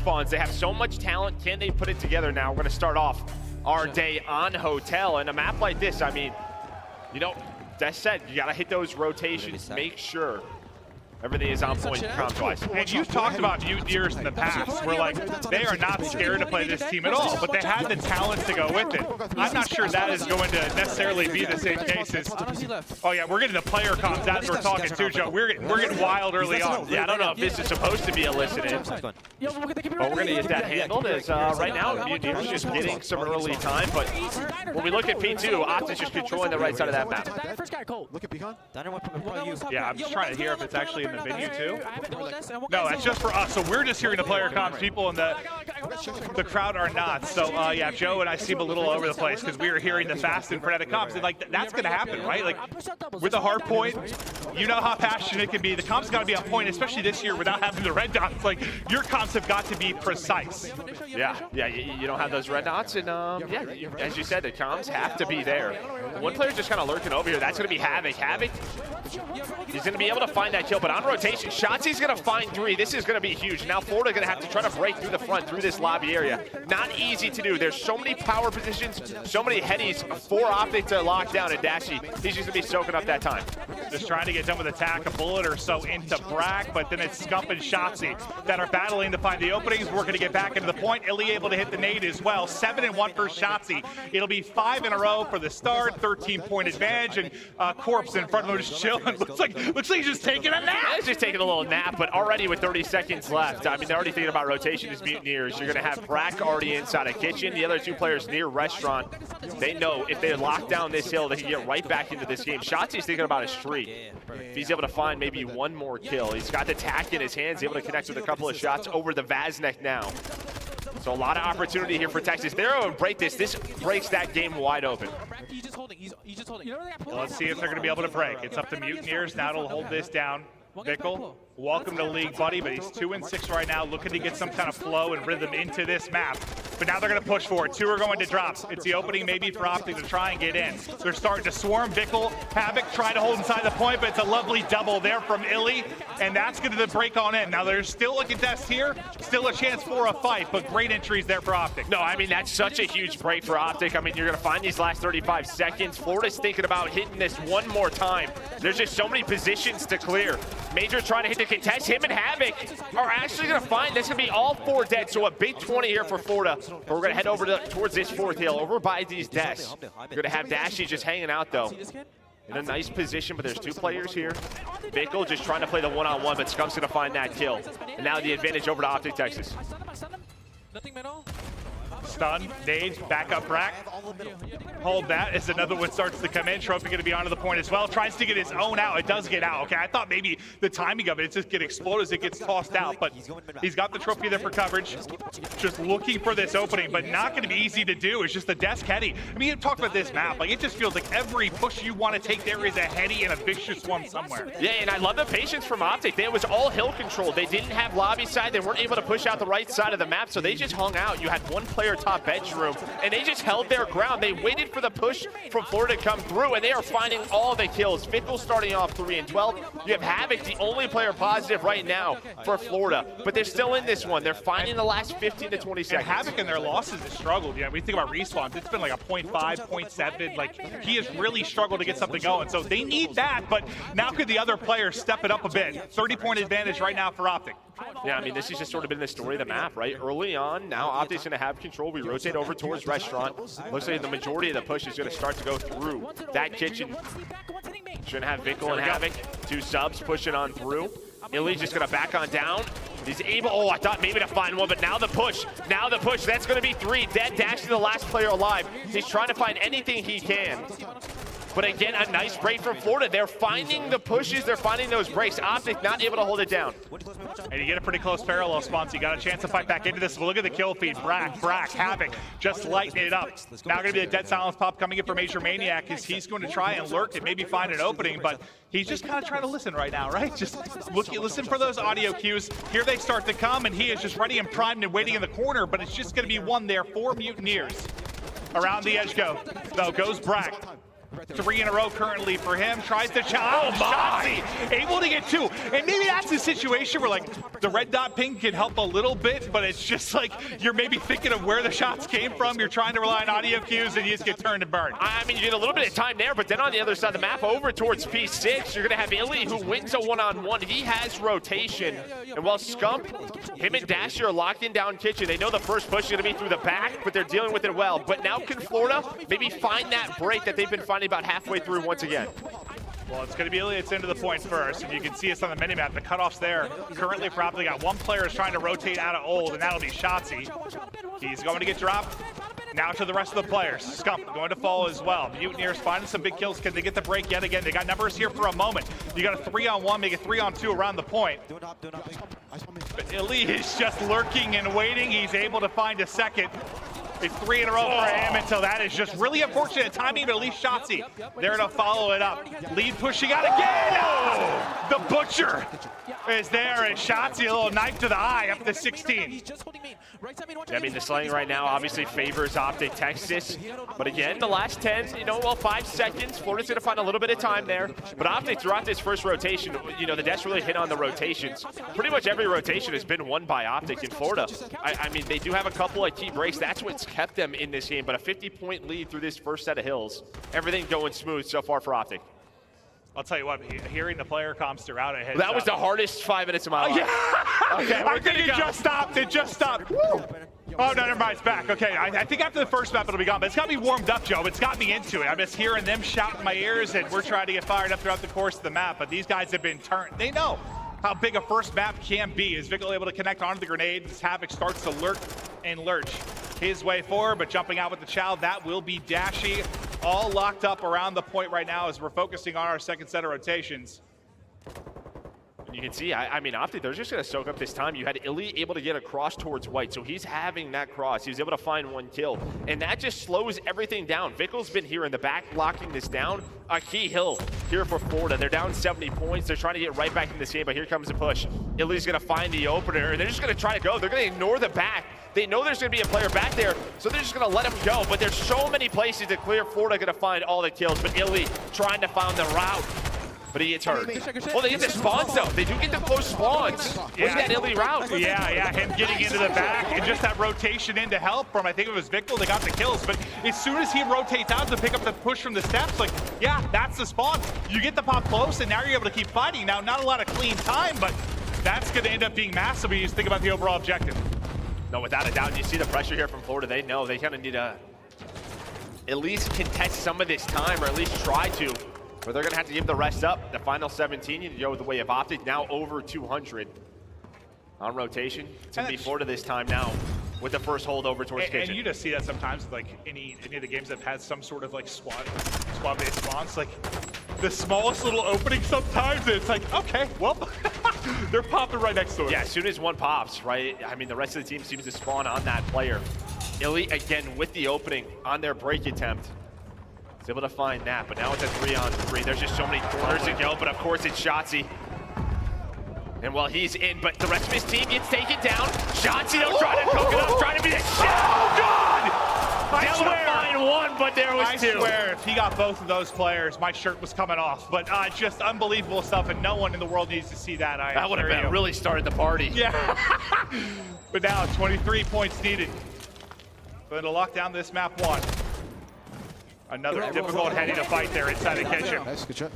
respawns. They have so much talent. Can they put it together now? We're going to start off our day on Hotel. And a map like this, I mean, you know, that said, you got to hit those rotations, make sure everything is on point comms-wise. And you've talked about Mutineers in the past, where like they are not scared to play this team at all, but they have the talent to go with it. I'm not sure that is going to necessarily be the same case as. Oh yeah, we're getting the player comms as we're talking too, Joe. We're getting wild early on. Yeah, I don't know if this is supposed to be elicited, but we're going to get that handled. As right now, Mutineers just getting some early time, but when we look at P2, Optic just controlling the right side of that map. Yeah, I'm just trying to hear if it's actually in the video too. No, that's just for us. So we're just hearing the player comms. People in the crowd are not. So yeah, Joe and I seem a little all over the place because we are hearing the fast and frenetic comms. And like that's going to happen, right? Like with a hard point, you know how passionate it can be. The comms got to be on point, especially this year without having the red dots. Like your comms have got to be precise. Yeah, you don't have those red dots, and yeah, as you said, the comms have to be there. One player just kind of lurking over here. That's going to be Havoc. Havoc, he's going to be able to find that kill, but on rotation, Shotzi's going to find 3. This is going to be huge. Now Florida going to have to try to break through the front, through this lobby area. Not easy to do. There's so many power positions, so many headies for Optic to lock down, and Dashy, he's just going to be soaking up that time. Just trying to get done with attack, a bullet or so into Brack, but then it's Scump and Shotzi that are battling to find the openings. We're going to get back into the point. Illy able to hit the nade as well. 7-1 for Shotzi. It'll be 5 in a row for the start. 13-point advantage, and Corpse in front of him just chilling. looks like he's just taking a nap. He's just taking a little nap, but already with 30 seconds left, I mean, they're already thinking about rotation as Mutineers. You're going to have Brack already inside a kitchen. The other 2 players near restaurant. They know if they lock down this hill, they can get right back into this game. Shotzi's thinking about a streak. If he's able to find maybe 1 more kill, he's got the tack in his hands, able to connect with a couple of shots over the Vaznek now. So a lot of opportunity here for Texas. They're able to break this. This breaks that game wide open. Well, let's see if they're going to be able to break. It's up to Mutineers now to hold this down. Bickle, welcome to league, buddy, but he's 2-6 right now, looking to get some kind of flow and rhythm into this map. But now they're going to push forward. 2 are going to drop. It's the opening maybe for Optic to try and get in. They're starting to swarm. Bickle, Havoc trying to hold inside the point, but it's a lovely double there from Illy, and that's going to break on in. Now there's still a contest here, still a chance for a fight, but great entries there for Optic. No, I mean, that's such a huge break for Optic. I mean, you're going to find these last 35 seconds. Florida's thinking about hitting this one more time. There's just so many positions to clear. Major trying to hit the contest. Him and Havoc are actually going to find that's going to be all 4 dead. So a big 20 here for Florida. But we're going to head over towards this 4th hill, over by these desks. We're going to have Dashy just hanging out, though. In a nice position, but there's 2 players here. Bickle just trying to play the one-on-one, but Scump's going to find that kill. And now the advantage over to Optic Texas. Stun, nade, back up Brack. Hold that as another one starts to come in. Trophy going to be onto the point as well. Tries to get his own out. It does get out. Okay, I thought maybe the timing of it, just get exploded as it gets tossed out, but he's got the trophy there for coverage. Just looking for this opening, but not going to be easy to do. It's just the desk heady. I mean, you talked about this map. Like, it just feels like every push you want to take, there is a heady and a vicious one somewhere. Yeah, and I love the patience from Optic. It was all hill control. They didn't have lobby side. They weren't able to push out the right side of the map, so they just hung out. You had 1 player top bedroom, and they just held their ground. They waited for the push from Florida to come through, and they are finding all the kills. Fickle starting off 3-12. You have Havoc, the only player positive right now for Florida, but they're still in this one. They're finding the last 15 to 20 seconds. And Havoc in their losses has struggled. Yeah, we think about respawns. It's been like a 0.5, 0.7. Like, he has really struggled to get something going. So they need that, but now could the other players step it up a bit? 30-point advantage right now for Optic. Yeah, I mean, this has just sort of been the story of the map, right? Early on, now Optic's going to have control. We rotate over towards restaurant. Looks like the majority of the push is going to start to go through that kitchen. Shouldn't have Bickle and Havoc. 2 subs pushing on through. Illy's just going to back on down. He's able, oh, I thought maybe to find 1, but now the push. Now the push. That's going to be 3. Dead, dashing the last player alive. He's trying to find anything he can. But again, a nice break from Florida. They're finding the pushes. They're finding those breaks. Optic not able to hold it down. And you get a pretty close parallel spawn, so you got a chance to fight back into this. But look at the kill feed. Brack, Havoc, just lighting it up. Now going to be a dead silence pop coming in for Major Maniac, as he's going to try and lurk and maybe find an opening, but he's just kind of trying to listen right now, right? Just listen for those audio cues. Here they start to come, and he is just ready and primed and waiting in the corner, but it's just going to be 1 there for Mutineers. Around the edge though goes Brack. 3 in a row currently for him. Tries to challenge. Shotzi able to get 2. And maybe that's a situation where like the red dot ping can help a little bit, but it's just like you're maybe thinking of where the shots came from. You're trying to rely on audio cues and you just get turned and burned. I mean, you get a little bit of time there, but then on the other side of the map over towards P6, you're gonna have Illy who wins a one-on-one. He has rotation. And while Scump, him and Dasher are locked in down kitchen, they know the first push is gonna be through the back, but they're dealing with it well. But now can Florida maybe find that break that they've been finding about halfway through once again? Well, it's going to be Iliad's into the point first, and you can see us on the minimap. The cutoff's there. Currently, probably got one player is trying to rotate out of old, and that'll be Shotzi. He's going to get dropped. Now to the rest of the players. Scump going to fall as well. Mutineers finding some big kills. Can they get the break yet again? They got numbers here for a moment. You got a 3-on-1, make it 3-on-2 around the point. But Iliad is just lurking and waiting. He's able to find a second. It's 3 in a row for him until that is just really unfortunate timing, but at least Shotzi there to follow it up. Lead pushing out again. Oh, the Butcher is there, and Shotzi a little knife to the eye up to 16. I mean, the slaying right now obviously favors Optic Texas, but again, the last 10, 5 seconds, Florida's gonna find a little bit of time there, but Optic throughout this first rotation, the Deaths really hit on the rotations. Pretty much every rotation has been won by Optic in Florida. I mean, they do have a couple of key breaks. That's what's kept them in this game, but a 50-point lead through this first set of hills. Everything going smooth so far for Optic. I'll tell you what, hearing the player comms throughout it. That was the hardest 5 minutes of my life. Yeah. Okay, I think it just stopped. It just stopped. Woo. Oh, no, never mind. It's back. Okay, I think after the first map it'll be gone, but it's got me warmed up, Joe. It's got me into it. I'm just hearing them shout in my ears, and we're trying to get fired up throughout the course of the map, but these guys have been turned. They know how big a first map can be. Is Vickle able to connect onto the grenade as Havoc starts to lurk and lurch his way forward, but jumping out with the chow, that will be Dashy. All locked up around the point right now as we're focusing on our second set of rotations. And you can see, I mean, Optic, they're just going to soak up this time. You had Illy able to get across towards White, so he's having that cross. He was able to find 1 kill, and that just slows everything down. Vickle's been here in the back, locking this down. A key hill here for Florida. They're down 70 points. They're trying to get right back in this game, but here comes the push. Illy's going to find the opener, and they're just going to try to go. They're going to ignore the back. They know there's going to be a player back there, so they're just going to let him go. But there's so many places to clear. Florida going to find all the kills, but Illy trying to find the route. But he gets hurt. Well, they get the spawns, though. They do get the close spawns. Look at that Illy route. Yeah, him getting into the back and just that rotation in to help from, I think it was Vickle, they got the kills. But as soon as he rotates out to pick up the push from the steps, like, yeah, that's the spawn. You get the pop close, and now you're able to keep fighting. Now, not a lot of clean time, but that's going to end up being massive when you just think about the overall objective. No, without a doubt, you see the pressure here from Florida. They know they kind of need to at least contest some of this time, or at least try to. But they're going to have to give the rest up. The final 17, you go the way of Optic, now over 200 on rotation. It's going to be Florida this time now with the first hold over towards Kitchen. And you just see that sometimes with like any of the games that have had some sort of like squad-based spawns, like the smallest little opening sometimes, it's like, okay, well, they're popping right next to it. Yeah, as soon as one pops, right, I mean, the rest of the team seems to spawn on that player. Illy, again, with the opening on their break attempt. He's able to find that, but now it's a 3-on-3. There's just so many corners to go, but of course it's Shotzi. And while he's in, but the rest of his team gets taken down. Shotzi, though, trying to cook it up, trying to be the shit. Oh, God! I swear. Find 1, but there was 2. I swear, if he got both of those players, my shirt was coming off. But just unbelievable stuff, and no one in the world needs to see that. That would have been really started the party. Yeah. But now, 23 points needed. Going to lock down this map 1. Another difficult heading to fight there inside the kitchen. Nice, good shot.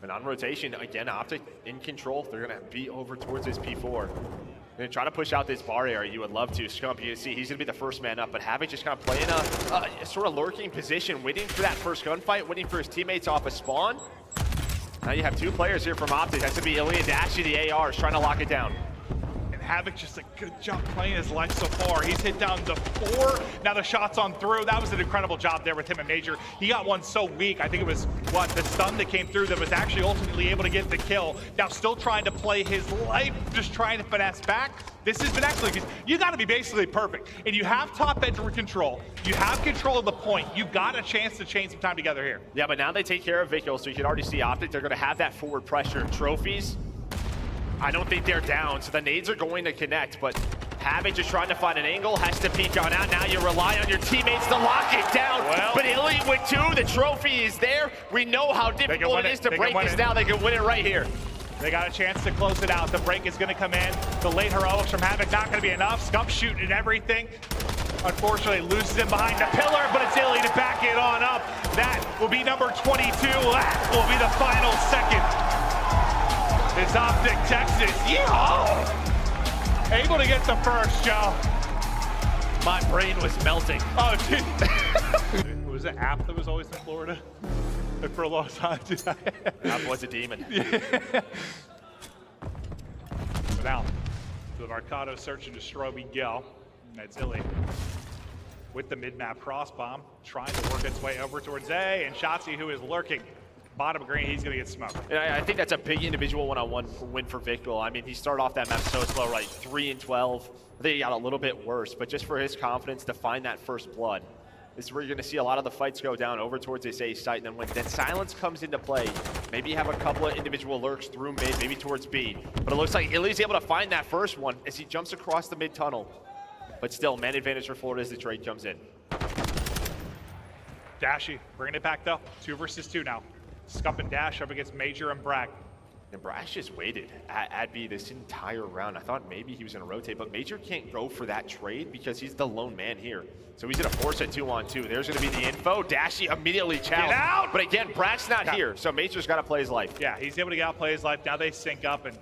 And on rotation, again, Optic in control. They're going to be over towards this P4. They're going to try to push out this bar area. You would love to. Scump, you see, he's going to be the first man up, but Havoc just kind of playing a sort of lurking position, waiting for that first gunfight, waiting for his teammates off a spawn. Now you have 2 players here from Optic. That's going to be Illy and Dashy, the ARs, trying to lock it down. Havoc just a good job playing his life so far. He's hit down to 4. Now the shot's on through. That was an incredible job there with him and Major. He got one so weak. I think it was, the stun that came through that was actually ultimately able to get the kill. Now still trying to play his life, just trying to finesse back. This has been excellent because you got to be basically perfect. And you have top edge control. You have control of the point. You got a chance to chain some time together here. Yeah, but now they take care of Vickle, so you can already see Optic. They're going to have that forward pressure. Trophies, I don't think they're down, so the nades are going to connect, but Havoc just trying to find an angle, has to peek on out. Now you rely on your teammates to lock it down. Well, but Illy with 2, the trophy is there. We know how difficult it is to break this now. They can win it right here. They got a chance to close it out. The break is going to come in. The late heroics from Havoc not going to be enough. Scump shooting at everything. Unfortunately, loses him behind the pillar, but it's Illy to back it on up. That will be number 22. That will be the final second. It's Optic, Texas. Yeehaw! Able to get the first, Joe. My brain was melting. Oh, dude. It was an app that was always in Florida for a long time. App was a demon. But now, to the Mercado search and destroy we go. That's Illy with the mid-map cross bomb, trying to work its way over towards A, and Shotzi, who is lurking bottom green, he's going to get smoked. I think that's a big individual one-on-one win for Victor. I mean, he started off that map so slow, right? 3 and 12. I think he got a little bit worse, but just for his confidence to find that first blood, this is where you're going to see a lot of the fights go down over towards this A site, and then when that silence comes into play, maybe you have a couple of individual lurks through mid, maybe towards B. But it looks like Illy's able to find that first one as he jumps across the mid tunnel. But still, man advantage for Florida as the trade comes in. Dashy bringing it back though. 2 versus 2 now. Scump and Dash up against Major and Bragg. And Brash just waited at B this entire round. I thought maybe he was going to rotate, but Major can't go for that trade because he's the lone man here. So he's going to force a 2-on-2. There's going to be the info. Dashy immediately challenged. Get out! But again, Brash's not here, so Major's got to play his life. Yeah, he's able to get out, play his life. Now they sync up, and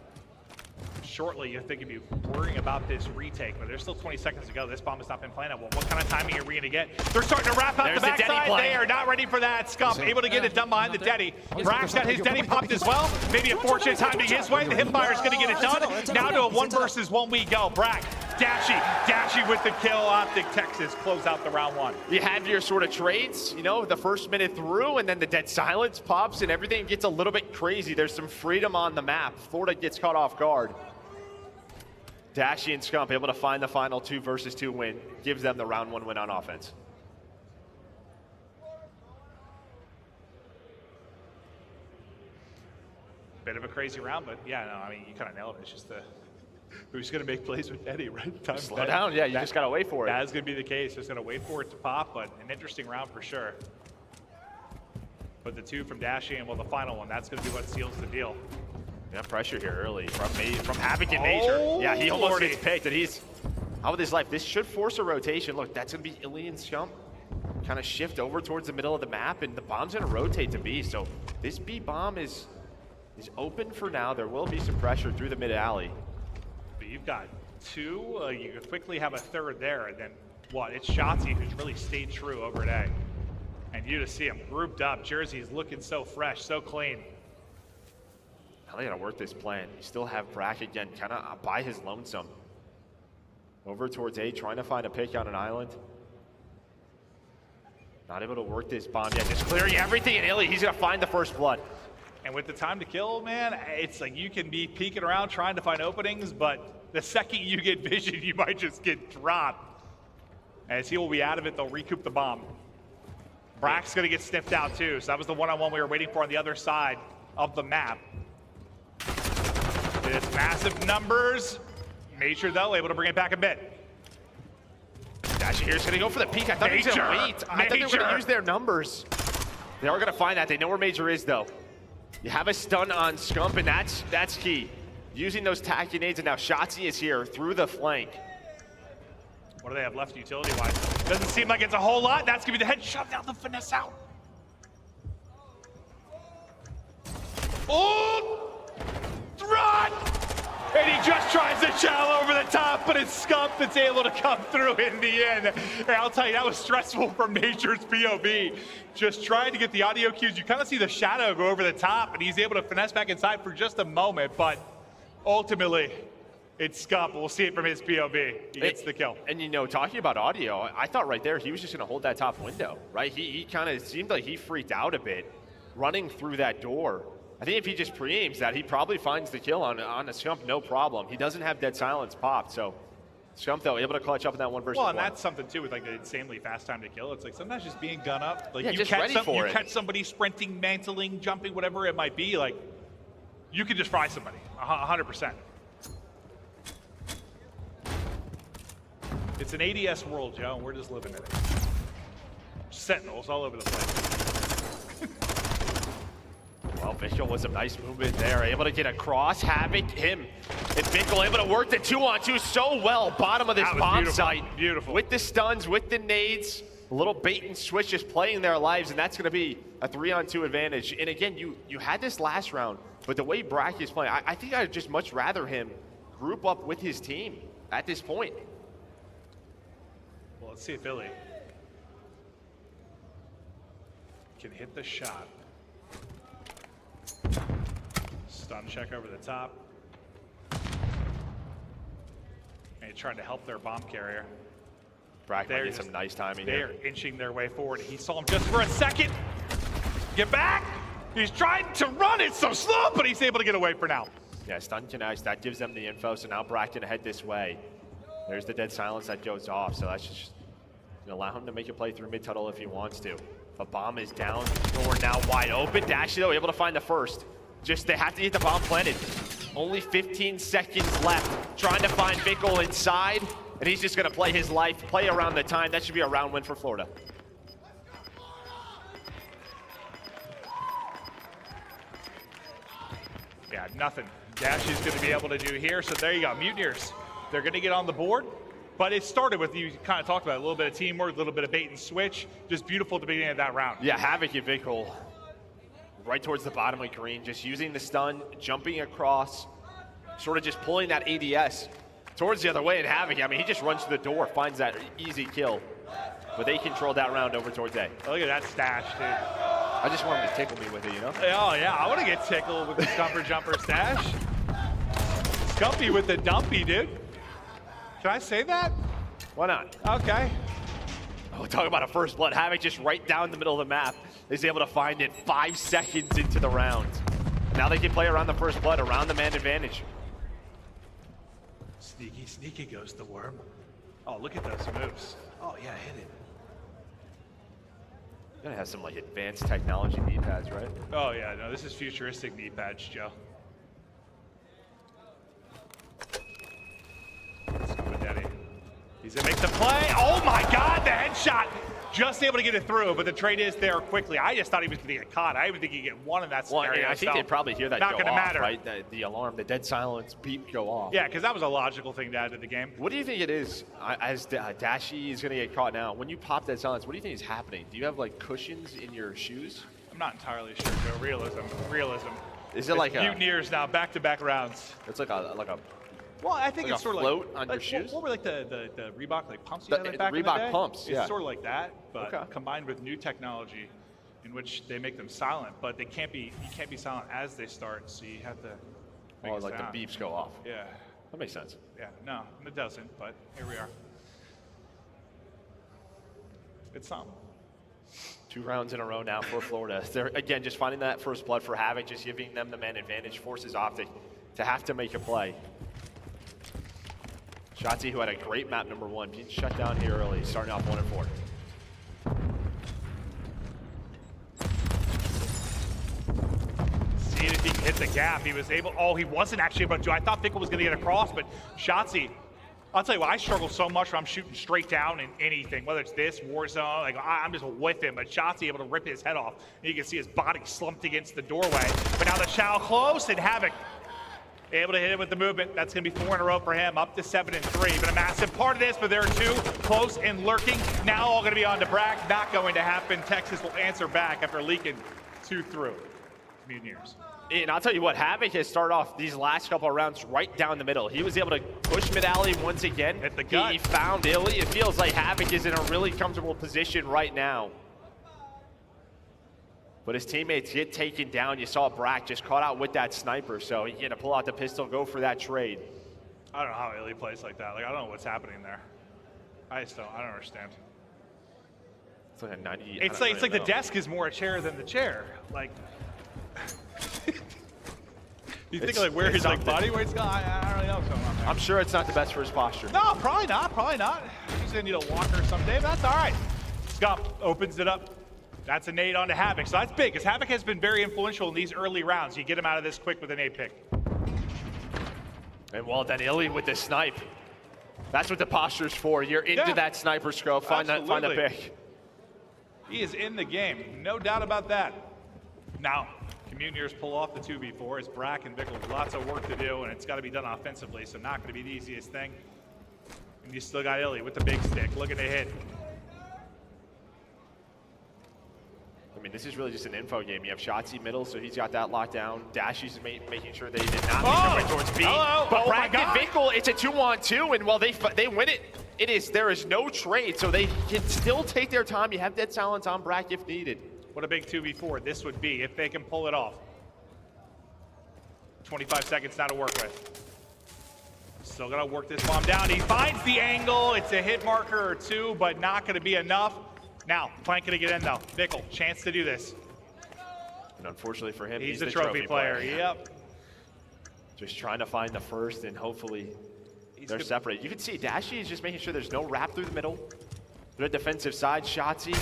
shortly you think of you worrying about this retake, but there's still 20 seconds to go. This bomb has not been planted. Well, what kind of timing are we going to get? They're starting to wrap out the backside. They are not ready for that. Scump able to get it done behind the Deddy. Brack's got his Deddy popped as well. Maybe a fortunate timing his way. The hipfire's going to get it done. Now to a 1 versus 1 we go. Brack, Dashy with the kill. Optic, Texas close out the round 1. You have your sort of trades, you know, the first minute through, and then the dead silence pops, and everything gets a little bit crazy. There's some freedom on the map. Florida gets caught off guard. Dashy and Scump able to find the final 2 versus 2 win, gives them the round 1 win on offense. Bit of a crazy round, but yeah, no, I mean, you kind of nailed it. It's just who's going to make plays with Eddie, right? Slow down, yeah, you just got to wait for it. That is going to be the case. Just going to wait for it to pop, but an interesting round for sure. But the 2 from Dashy and, well, the final one, that's going to be what seals the deal. Yeah, pressure here early from Havoc and Major. Yeah, he almost gets picked, and he's out with his life. This should force a rotation. Look, that's going to be Illy and Scump. Kind of shift over towards the middle of the map, and the bomb's going to rotate to B. So this B bomb is open for now. There will be some pressure through the mid alley. But you've got 2. You could quickly have a 3rd there, and then what? It's Shotzi who's really stayed true over at A. And you to see him grouped up. Jersey's looking so fresh, so clean. Now they gotta work this plan. You still have Brack again, kind of by his lonesome. Over towards A, trying to find a pick on an island. Not able to work this bomb yet. Just clearing everything, and Illy, he's gonna find the first blood. And with the time to kill, man, it's like you can be peeking around trying to find openings, but the second you get vision, you might just get dropped. As he will be out of it, they'll recoup the bomb. Brack's gonna get sniffed out too, so that was the one-on-one we were waiting for on the other side of the map. It's massive numbers. Major, though, able to bring it back a bit. Dashy here's going to go for the peek. I thought he was going to wait. I thought they were going to use their numbers. They are going to find that. They know where Major is, though. You have a stun on Scump, and that's key. Using those tacky nades, and now Shotzi is here through the flank. What do they have left utility-wise? Doesn't seem like it's a whole lot. That's going to be the headshot. Now the finesse out. Oh! Run! And he just tries to channel over the top, but it's Scump that's able to come through in the end. And I'll tell you, that was stressful from Major's POV. Just trying to get the audio cues. You kind of see the shadow go over the top, and he's able to finesse back inside for just a moment, but ultimately, it's Scump. We'll see it from his POV. He gets the kill. And you know, talking about audio, I thought right there he was just going to hold that top window, right? He kind of seemed like he freaked out a bit running through that door. I think if he just pre-aims that, he probably finds the kill on a Scump, no problem. He doesn't have dead silence popped, so Scump, though, able to clutch up in that 1 versus 1. Well, and that's something, too, with like the insanely fast time to kill. It's like sometimes just being gun up. Like yeah, you just catch ready for it. You catch somebody sprinting, mantling, jumping, whatever it might be, like you could just fry somebody, 100%. It's an ADS world, Joe, and we're just living in it. Sentinels all over the place. Well, Vickel with some nice movement there, able to get across. Havoc, him, and Vickel able to work the 2-on-2 so well. Bottom of this bomb site. Beautiful. With the stuns, with the nades, a little bait and switch just playing their lives, and that's going to be a 3-on-2 advantage. And again, you had this last round, but the way Bracky is playing, I think I'd just much rather him group up with his team at this point. Well, let's see if Illy can hit the shot. Stun check over the top. And he's trying to help their bomb carrier. Brack might get some nice timing here. They're inching their way forward. He saw him just for a second. Get back! He's trying to run it so slow, but he's able to get away for now. Yeah, stun connects. That gives them the info, so now Brack can head this way. There's the dead silence that goes off, so that's just gonna allow him to make a play through mid-tunnel if he wants to. The bomb is down, door now wide open. Dashy though, able to find the first. Just, they have to get the bomb planted. Only 15 seconds left. Trying to find Vickel inside, and he's just gonna play his life, play around the time. That should be a round win for Florida. Yeah, nothing Dashy's gonna be able to do here, so there you go, Mutineers. They're gonna get on the board. But it started with, you kind of talked about it, a little bit of teamwork, a little bit of bait and switch. Just beautiful at the beginning of that round. Yeah, Havoc and Vickel right towards the bottom of green, just using the stun, jumping across, sort of just pulling that ADS towards the other way. And Havoc, I mean, he just runs to the door, finds that easy kill. But they controlled that round over towards A. Look at that stash, dude. I just want him to tickle me with it, you know? Oh, yeah, I want to get tickled with the Scumper Jumper stash. Scumpy with the dumpy, dude. Can I say that? Why not? Okay. Oh, talk about a first blood. Havoc just right down the middle of the map is able to find it 5 seconds into the round. Now they can play around the first blood, around the man advantage. Sneaky, sneaky goes the worm. Oh, look at those moves. Oh, yeah, hit it. You're gonna have some like advanced technology knee pads, right? Oh, yeah, no, this is futuristic knee pads, Joe. He's gonna make the play. Oh my God, the headshot. Just able to get it through, but the trade is there quickly. I just thought he was gonna get caught. I even think he'd get one in that scenario. Well, I think they'd probably hear that not go gonna off, matter. Right? The alarm, the dead silence beep go off. Yeah, because that was a logical thing to add to the game. What do you think it is as Dashy is gonna get caught now? When you pop that silence, what do you think is happening? Do you have like cushions in your shoes? I'm not entirely sure, Joe. Realism. Is it like a Mutineers now, back-to-back rounds? It's like a Well, I think like it's sort of float like on your shoes? What were like the Reebok like pumps you The had like back in the Reebok day? pumps, yeah. It's sort of like that, but Okay. combined with new technology, in which they make them silent, but they can't be. You can't be silent as they start, so you have to. Make oh, it like sound. the beeps go off. Yeah. That makes sense. Yeah. No, it doesn't. But here we are. It's something. 2 rounds in a row now for Florida. They're, again, just finding that first blood for Havoc, just giving them the man advantage, forces Optic to have to make a play. Shotzi, who had a great map number 1, being shut down here early, starting off 1-4. Seeing if he can hit the gap. He was able, he wasn't actually able to do. I thought Vickel was going to get across, but Shotzi, I'll tell you what, I struggle so much when I'm shooting straight down in anything, whether it's this, Warzone, like I'm just with him, but Shotzi able to rip his head off. And you can see his body slumped against the doorway. But now the Chow close, and Havoc able to hit it with the movement. That's going to be 4 in a row for him, up to 7-3. But a massive part of this, but there are 2 close and lurking. Now all going to be on to Brack. Not going to happen. Texas will answer back after leaking 2 through. Mutineers. And I'll tell you what, Havoc has started off these last couple of rounds right down the middle. He was able to push mid-alley once again. Hit the gut. He found Illy. It feels like Havoc is in a really comfortable position right now. But his teammates get taken down. You saw Brack just caught out with that sniper, so he had to pull out the pistol, go for that trade. I don't know how Illy plays like that. Like, I don't know what's happening there. I don't understand. It's like a 90. It's like the desk is more a chair than the chair. Like, you think like where his like body weight's going? I don't really know what's going on there. I'm sure it's not the best for his posture. No, probably not. He's gonna need a walker someday, but that's all right. Scump opens it up. That's a nade onto Havoc, so that's big, because Havoc has been very influential in these early rounds. You get him out of this quick with a nade pick. And well done, Illy with the snipe. That's what the posture's for. You're into that sniper scope. Find the pick. He is in the game, no doubt about that. Now, Mutineers pull off the 2v4. It's Brack and Vickle. Lots of work to do, and it's got to be done offensively, so not going to be the easiest thing. And you still got Illy with the big stick, looking to hit. I mean, this is really just an info game. You have Shotzzy middle, so he's got that locked down. Dashy's making sure they did not make their way towards B. But Brack and Vickle, it's a 2-on-2, and while they win it, there is no trade, so they can still take their time. You have dead silence on Brack if needed. What a big 2v4 this would be if they can pull it off. 25 seconds now to work with. Still gonna work this bomb down. He finds the angle. It's a hit marker or two, but not gonna be enough. Now, Plank gonna get in though. Vickle, chance to do this. And unfortunately for him, he's the trophy player. Yep. Just trying to find the first, and hopefully they're separated. You can see Dashy is just making sure there's no wrap through the middle. They're defensive side. Shotzzy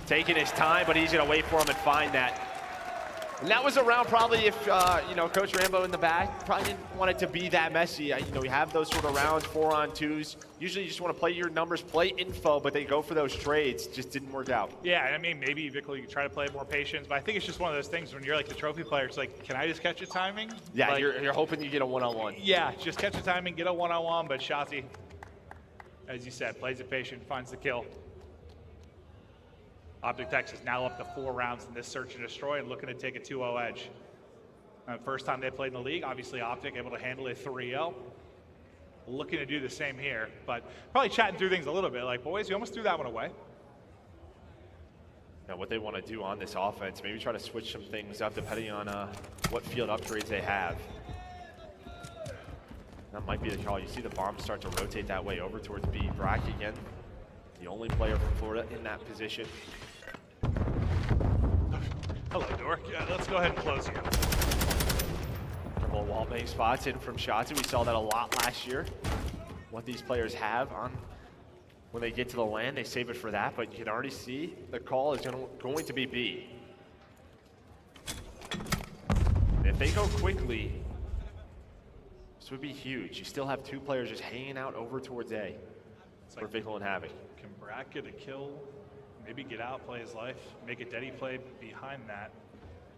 taking his time, but he's gonna wait for him and find that. And that was around probably if, you know, Coach Rambo in the back probably didn't want it to be that messy. You know, we have those sort of rounds, 4-on-2s. Usually you just want to play your numbers, play info, but they go for those trades. Just didn't work out. Yeah, I mean, maybe Vickle, you can try to play more patience, but I think it's just one of those things when you're like the trophy player, it's like, can I just catch a timing? Yeah, like, you're hoping you get a one-on-one. Yeah, just catch a timing, get a one-on-one, but Shotzzy, as you said, plays it patient, finds the kill. Optic Texas now up to 4 rounds in this search and destroy and looking to take a 2-0 edge. First time they played in the league, obviously Optic able to handle a 3-0. Looking to do the same here, but probably chatting through things a little bit like, boys, you almost threw that one away. Now what they want to do on this offense, maybe try to switch some things up depending on what field upgrades they have. That might be the call. You see the bomb start to rotate that way over towards B. Brack again, the only player from Florida in that position. Hello, Dork. Yeah, let's go ahead and close you. Couple wall bang spots in from Shotzzy. We saw that a lot last year. What these players have on when they get to the land, they save it for that, but you can already see the call is going to be B. And if they go quickly, this would be huge. You still have 2 players just hanging out over towards A for Vickle and Havoc. Can Brack get a kill? Maybe get out, play his life, make a Deddy play behind that.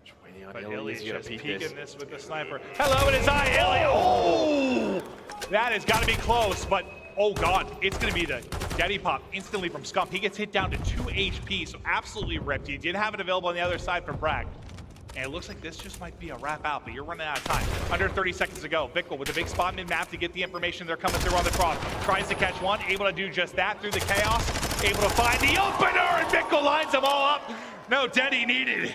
Just waiting on But Illy. Illy's He's gonna just peek peeking this with the sniper. Hello in his eye, Illy. Oh! That has got to be close, but oh God, it's going to be the Deddy pop instantly from Scump. He gets hit down to 2 HP, so absolutely ripped. He did have it available on the other side for Brack. And it looks like this just might be a wrap out, but you're running out of time. Under 30 seconds to go. Vickle with a big spot mid-map to get the information they're coming through on the cross. Tries to catch one, able to do just that through the chaos. Able to find the opener, and Vickle lines them all up. No Deddy needed.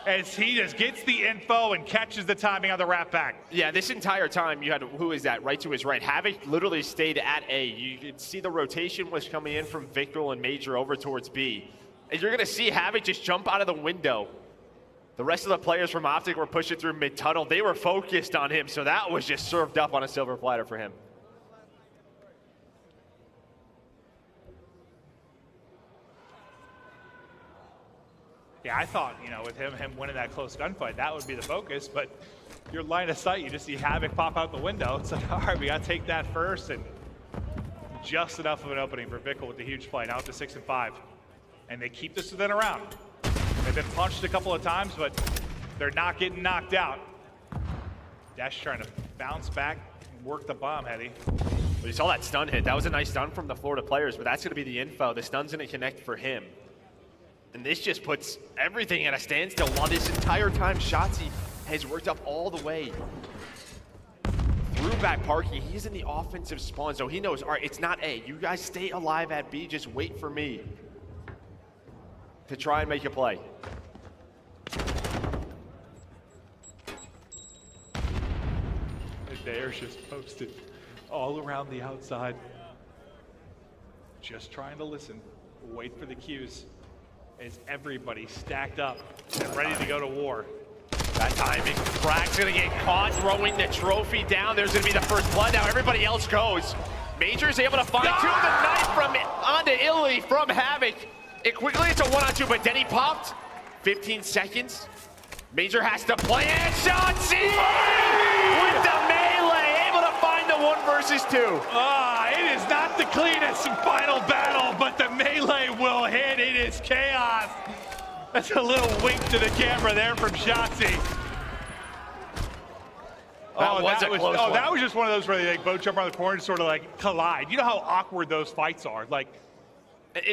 As he just gets the info and catches the timing on the wrap back. Yeah, this entire time you had, who is that, right to his right. Havoc literally stayed at A. You could see the rotation was coming in from Vickle and Major over towards B. And you're gonna see Havoc just jump out of the window. The rest of the players from Optic were pushing through mid-tunnel. They were focused on him, so that was just served up on a silver platter for him. Yeah, I thought, you know, with him winning that close gunfight, that would be the focus, but your line of sight, you just see Havoc pop out the window. It's like, all right, we gotta take that first, and just enough of an opening for Vickle with the huge play, now up to 6 and 5. And they keep this within a round. They've been punched a couple of times, but they're not getting knocked out. Dash trying to bounce back and work the bomb, Hetty. Well, you saw that stun hit. That was a nice stun from the Florida players, but that's going to be the info. The stun's going to connect for him. And this just puts everything at a standstill while this entire time Shotzzy has worked up all the way through back parking. He's in the offensive spawn, so he knows, all right, it's not A. You guys stay alive at B. Just wait for me to try and make a play. They're just posted all around the outside. Just trying to listen, wait for the cues. As everybody stacked up and ready to go to war. That timing. Brack's gonna get caught throwing the trophy down. There's gonna be the first blood. Now everybody else goes. Major's able to find two of the knife from onto Illy from Havoc. It quickly, it's a 1-on-2, but Denny popped. 15 seconds. Major has to play it. Shotzzy with the melee, able to find the 1 1 versus 2. It is not the cleanest final battle, but the melee will hit. It is chaos. That's a little wink to the camera there from Shotzi. That was a close one. That was just one of those where they like both jump around the corner and sort of like collide. You know how awkward those fights are. Like,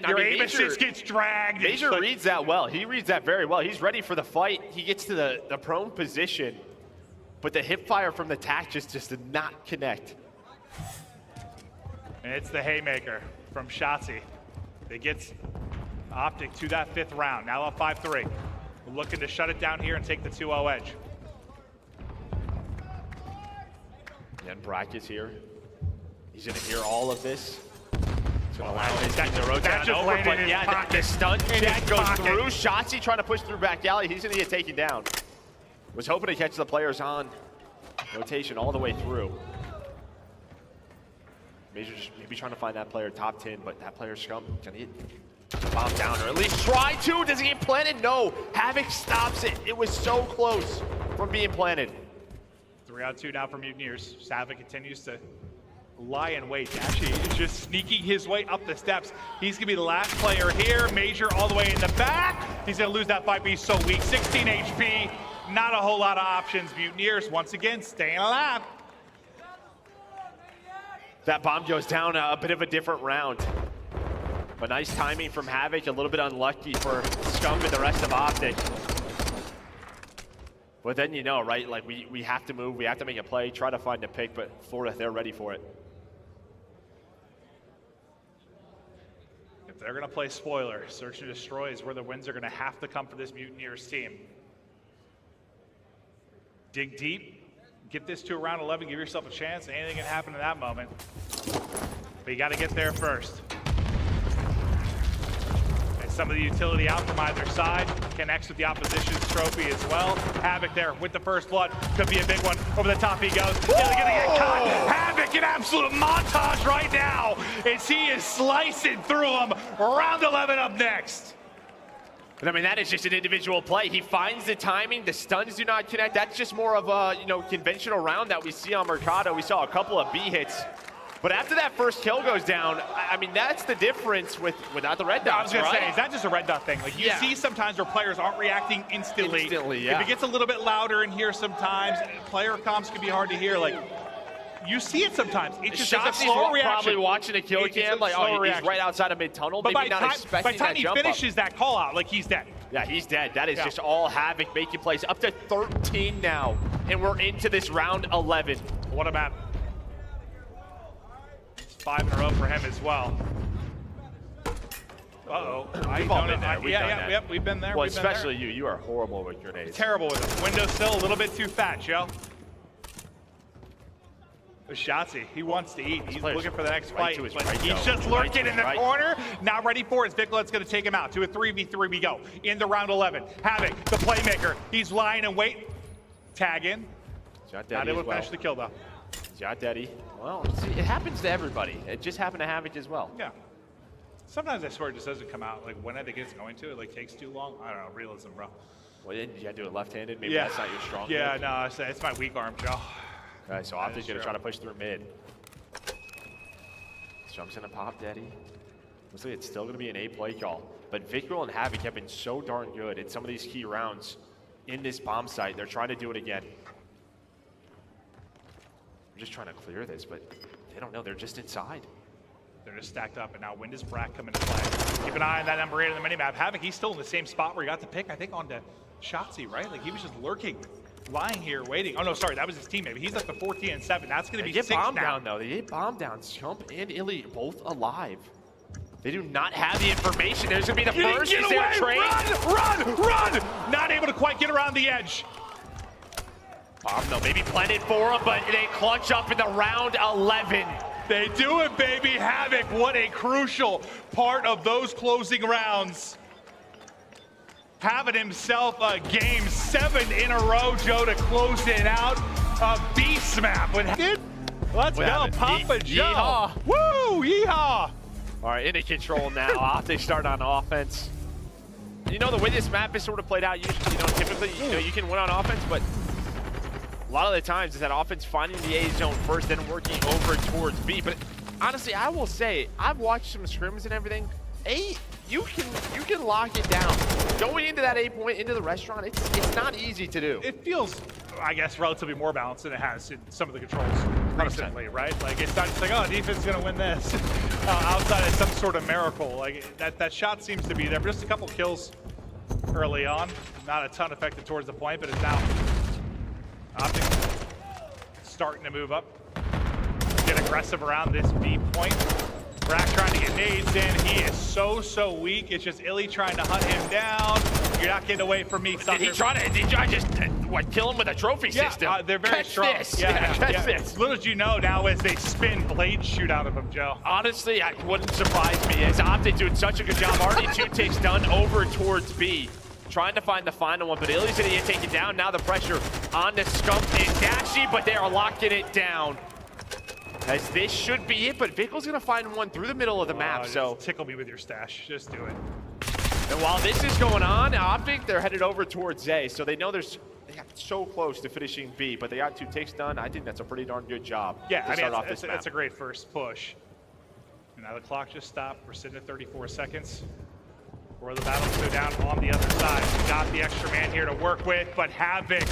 your aim assist gets dragged. Major reads that well. He reads that very well. He's ready for the fight. He gets to the prone position, but the hip fire from the tack just did not connect. And it's the haymaker from Shotzi that gets Optic to that 5th round. Now up 5-3. We're looking to shut it down here and take the 2-0 edge. And Brackett's here. He's gonna hear all of this. He's gonna allow his team to rotate over, but yeah, the stun check goes through. Shotzi trying to push through back alley. He's gonna get taken down. Was hoping to catch the players on rotation all the way through. Major just maybe trying to find that player top 10, but that player's scum. Gonna get the bomb down, or at least try to. Does he get planted? No. Havoc stops it. It was so close from being planted. 3-on-2 now for Mutineers. Havoc continues to lie in wait. Actually, he's just sneaking his way up the steps. He's gonna be the last player here. Major all the way in the back. He's gonna lose that fight, but he's so weak. 16 HP, not a whole lot of options. Mutineers, once again, staying alive. That bomb goes down a bit of a different round. But nice timing from Havoc, a little bit unlucky for Scum and the rest of Optic. But then you know, right, like we have to move, we have to make a play, try to find a pick, but Florida, they're ready for it. If they're gonna play spoiler, search and destroy is where the wins are gonna have to come for this Mutineers team. Dig deep, get this to around 11, give yourself a chance. Anything can happen in that moment. But you gotta get there first. Some of the utility out from either side connects with the opposition's trophy as well. Havoc there with the first blood. Could be a big one. Over the top he goes. He's gonna get caught. Havoc in absolute montage right now as he is slicing through him. Round 11 up next. But I mean, that is just an individual play. He finds the timing. The stuns do not connect. That's just more of a conventional round that we see on Mercado. We saw a couple of B hits. But after that first kill goes down, I mean, that's the difference without the red dots, I was going right? to say, is that just a red dot thing? Like, you see sometimes where players aren't reacting instantly. Yeah. If it gets a little bit louder in here sometimes, player comms can be hard to hear. Like, you see it sometimes. It's just a slow reaction. Probably watching a kill cam, like, oh, he's right outside of mid-tunnel. But maybe by the time he finishes that call out, like, he's dead. Yeah, he's dead. That is just all Havoc making plays. Up to 13 now, and we're into this round 11. What a map. 5 in a row for him as well. Uh-oh. We've all been there. Yep, we've been there. Well, especially you. You are horrible with grenades. Terrible with them. Windowsill, a little bit too fat, Joe. Shotzi, he wants to eat. He's looking for the next fight. He's just lurking in the corner. Now ready for it. Viklet's going to take him out. To a 3v3 we go. Into round 11. Havoc, the playmaker. He's lying in wait. Tag in. Not able to finish the kill, though. Shot Daddy. Well, see, it happens to everybody. It just happened to Havoc as well. Yeah. Sometimes I swear it just doesn't come out. Like, when I think it's going to, it like takes too long. I don't know. Realism, bro. Well, you gotta do it left-handed. Maybe that's not your strong. Yeah, no, it's my weak arm, Joe. Okay, so Optic's gonna try to push through mid. Jump's gonna pop Daddy. Looks like it's still gonna be an A play call. But Vickrell and Havoc have been so darn good in some of these key rounds in this bomb site. They're trying to do it again. They're just trying to clear this, but they don't know. They're just inside. They're just stacked up, and now when does Brack come into play? Keep an eye on that number 8 on the minimap. Havoc, he's still in the same spot where he got the pick, I think, on to Shotzi, right? Like, he was just lurking, lying here, waiting. Oh, no, sorry, that was his teammate. He's like the 14 and 7. That's going to be 6 now. They get bomb down, though. They get bomb down. Chump and Illy both alive. They do not have the information. There's going to be the first. Is there a trade? Run! Not able to quite get around the edge. Bomb, though, maybe planted for him, but they clutch up in the round 11. They do it, baby. Havoc, what a crucial part of those closing rounds. Having himself a game 7 in a row, Joe, to close it out. A beast map. Let's go, Papa Joe. Yeehaw. Woo, yeehaw. All right, into control now. Optic start on offense. You know, the way this map is sort of played out, typically, you can win on offense, but lot of the times is that offense finding the A zone first, then working over towards B. But honestly, I will say, I've watched some scrims and everything. A, you can lock it down. Going into that A point, into the restaurant, it's not easy to do. It feels, I guess, relatively more balanced than it has in some of the controls recently, right? Like, it's not just like, oh, defense is going to win this. Outside of some sort of miracle. Like, that shot seems to be there. But just a couple kills early on. Not a ton affected towards the point, but it's now Optic starting to move up. Get aggressive around this B point. Brack trying to get nades in. He is so weak. It's just Illy trying to hunt him down. You're not getting away from me. Did he try just kill him with a trophy system? They're very strong. This. Catch this. Little did you know now as they spin blades shoot out of him, Joe. Honestly, it wouldn't surprise me. As Optic doing such a good job. Already 2 ticks done over towards B. Trying to find the final one, but Illy's gonna get taken down. Now the pressure on the Scump and Dashy, but they are locking it down. As this should be it, but Vickel's gonna find one through the middle of the map, so. Tickle me with your stash, just do it. And while this is going on, Optic, they're headed over towards A, so they know they got so close to finishing B, but they got 2 takes done. I think that's a pretty darn good job. Yeah, I mean, it's a great first push. And now the clock just stopped. We're sitting at 34 seconds. Where the battles go down on the other side. We got the extra man here to work with, but Havoc,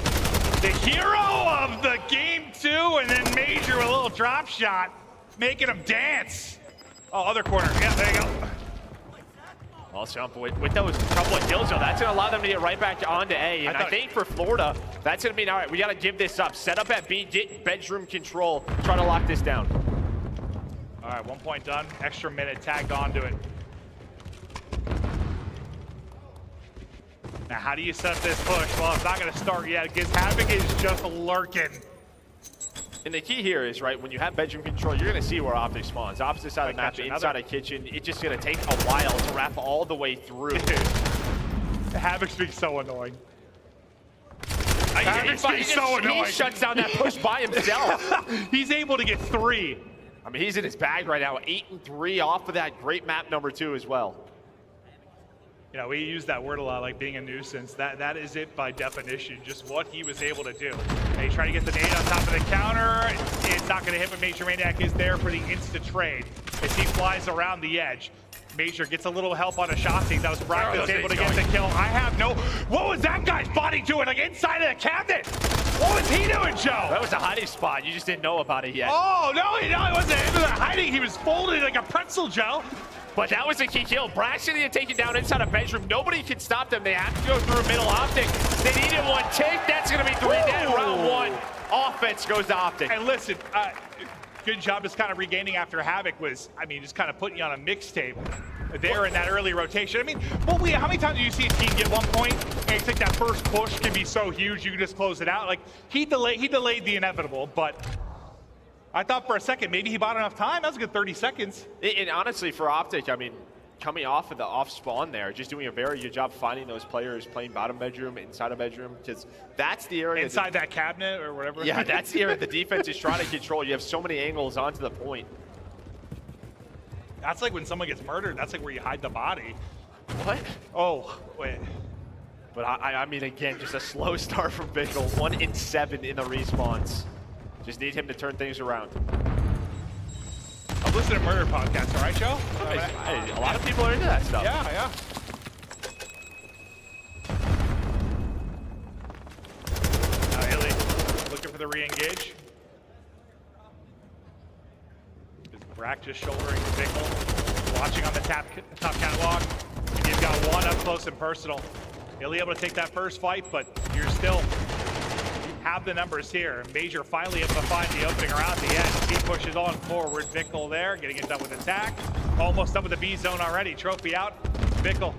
the hero of the game 2, and then Major with a little drop shot, making him dance. Oh, other corner. Yeah, there you go. Well, Jump with those couple of kills, though, that's going to allow them to get right back onto A. And I think for Florida, that's going to mean, all right, we got to give this up. Set up at B, get bedroom control, try to lock this down. All right, 1 point done. Extra minute tagged onto it. Now, how do you set this push? Well, it's not going to start yet because Havoc is just lurking. And the key here is, right, when you have bedroom control, you're going to see where Optic spawns. Opposite side of the map, inside a kitchen. It's just going to take a while to wrap all the way through. Havoc's being so annoying. He shuts down that push by himself. He's able to get 3. I mean, he's in his bag right now, 8 and 3 off of that great map number 2 as well. You know, we use that word a lot, like being a nuisance. That is it by definition, just what he was able to do. And he tried to get the nade on top of the counter. It's not going to hit, but Major Maniac is there for the insta trade as he flies around the edge. Major gets a little help on a shot seat. That was Brack that's able to get the kill. I have no... What was that guy's body doing, like inside of the cabinet? What was he doing, Joe? That was a hiding spot. You just didn't know about it yet. Oh, no, he wasn't hiding. He was folded like a pretzel, Joe. But that was a key kill. Braxton had taken down inside a bedroom. Nobody can stop them. They have to go through middle. Optic. They needed 1 take. That's going to be 3 dead. Round 1. Offense goes to Optic. And listen, good job just kind of regaining after Havoc was, I mean, just kind of putting you on a mixtape there in that early rotation. I mean, how many times do you see a team get 1 point and you think that first push can be so huge you can just close it out? Like, he delayed the inevitable, but I thought for a second maybe he bought enough time. That was a good 30 seconds. And honestly, for Optic, I mean, coming off of the off spawn there, just doing a very good job finding those players playing bottom bedroom, inside a bedroom, because that's the area. Inside that cabinet or whatever. Yeah, that's the area the defense is trying to control. You have so many angles onto the point. That's like when someone gets murdered. That's like where you hide the body. What? Oh, wait. But I mean, again, just a slow start from Vickel. 1 in 7 in the respawns. Just need him to turn things around. I'm listening to murder podcasts, all right, Joe? Hey, a lot of people are into that stuff. Yeah. Now Illy looking for the re-engage. Brack just shouldering Vickel, watching on the top catwalk. And you've got 1 up close and personal. Illy able to take that first fight, but you're still have the numbers here. Major finally able to find the opening around the edge. He pushes on forward. Vickel there, getting it done with attack. Almost done with the B zone already. Trophy out. Vickel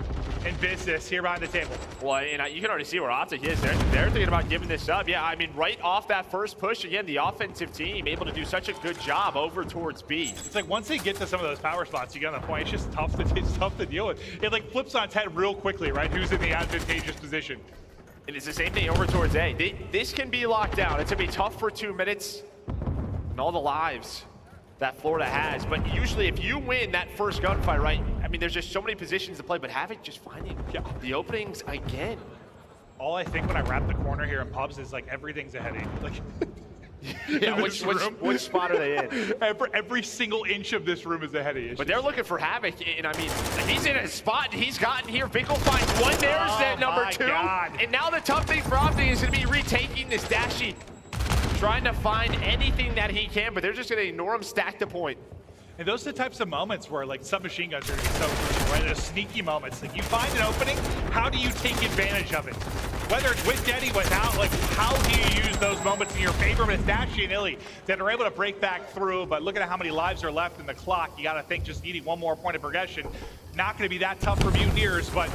in business here behind the table. Well, and you can already see where Optic is. They're thinking about giving this up. Yeah, I mean, right off that first push, again, the offensive team able to do such a good job over towards B. It's like once they get to some of those power spots, you get on the point, it's just tough to deal with. It like flips on its head real quickly, right? Who's in the advantageous position? And it's the same thing over towards A. This can be locked down. It's going to be tough for 2 minutes and all the lives that Florida has. But usually if you win that first gunfight, right, I mean, there's just so many positions to play, but Havoc just finding the openings again. All I think when I wrap the corner here in pubs is like everything's a headache. Like, yeah, which spot are they in? Every single inch of this room is a headache. But they're looking for Havoc, and I mean, he's in a spot, and he's gotten here. Vickle finds one, there's that number 2. God. And now the tough thing for Optic is going to be retaking this Dashy, trying to find anything that he can, but they're just going to ignore him, stack the point. And those are the types of moments where like submachine guns are going to be so crucial, right? Those sneaky moments. Like you find an opening, how do you take advantage of it? Whether it's with Denny, without, like how do you use those moments in your favor? But it's Dashy and Illy that are able to break back through, but look at how many lives are left in the clock. You got to think just needing one more point of progression. Not going to be that tough for Mutineers, but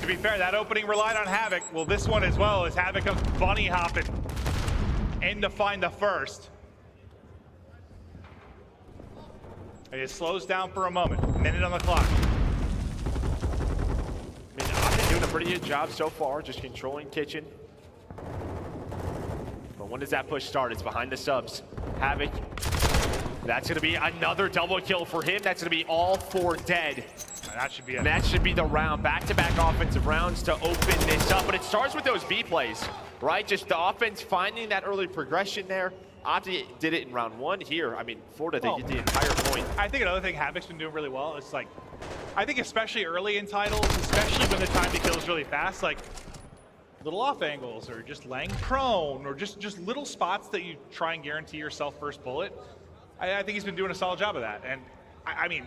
to be fair, that opening relied on Havoc. Well, this one as well, as Havoc comes bunny hopping in to find the first. It slows down for a moment. Minute on the clock. I mean, Optic doing a pretty good job so far, just controlling Kitchen. But when does that push start? It's behind the subs. Havoc. That's going to be another double kill for him. That's going to be all 4 dead. That should be it. And that should be the round. Back-to-back offensive rounds to open this up. But it starts with those B plays, right? Just the offense finding that early progression there. Optic did it in round 1 here. I mean, Florida, they get the entire point. I think another thing Havoc's been doing really well is like, I think especially early in titles, especially when the time to kill is really fast, like little off angles or just laying prone or just little spots that you try and guarantee yourself first bullet. I think he's been doing a solid job of that. And I mean,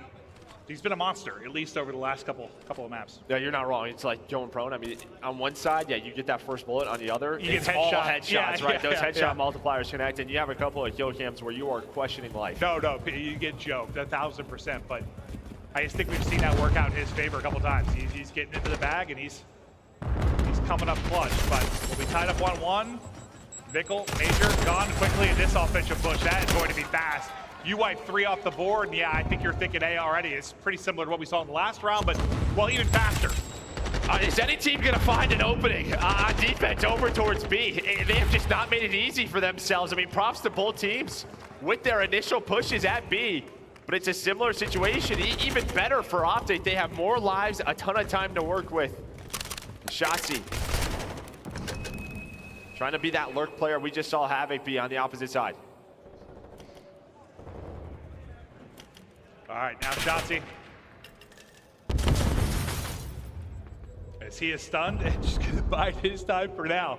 he's been a monster, at least over the last couple of maps. Yeah, you're not wrong. It's like going prone. I mean, on one side, yeah, you get that first bullet. On the other, it's all headshot. headshots, right? Those headshot multipliers connect, and you have a couple of kill cams where you are questioning life. No, you get joked, 1,000%. But I just think we've seen that work out in his favor a couple times. He's getting into the bag, and he's coming up clutch. But we'll be tied up 1-1. Vickle, Major, gone quickly in this offensive push. That is going to be fast. You wipe 3 off the board, and yeah, I think you're thinking A already. It's pretty similar to what we saw in the last round, but, well, even faster. Is any team going to find an opening on defense over towards B? They have just not made it easy for themselves. I mean, props to both teams with their initial pushes at B, but it's a similar situation. Even better for Optic. They have more lives, a ton of time to work with. Shotzi trying to be that lurk player we just saw Havoc be on the opposite side. All right, now Shotzi. As he is stunned and just gonna bide his time for now.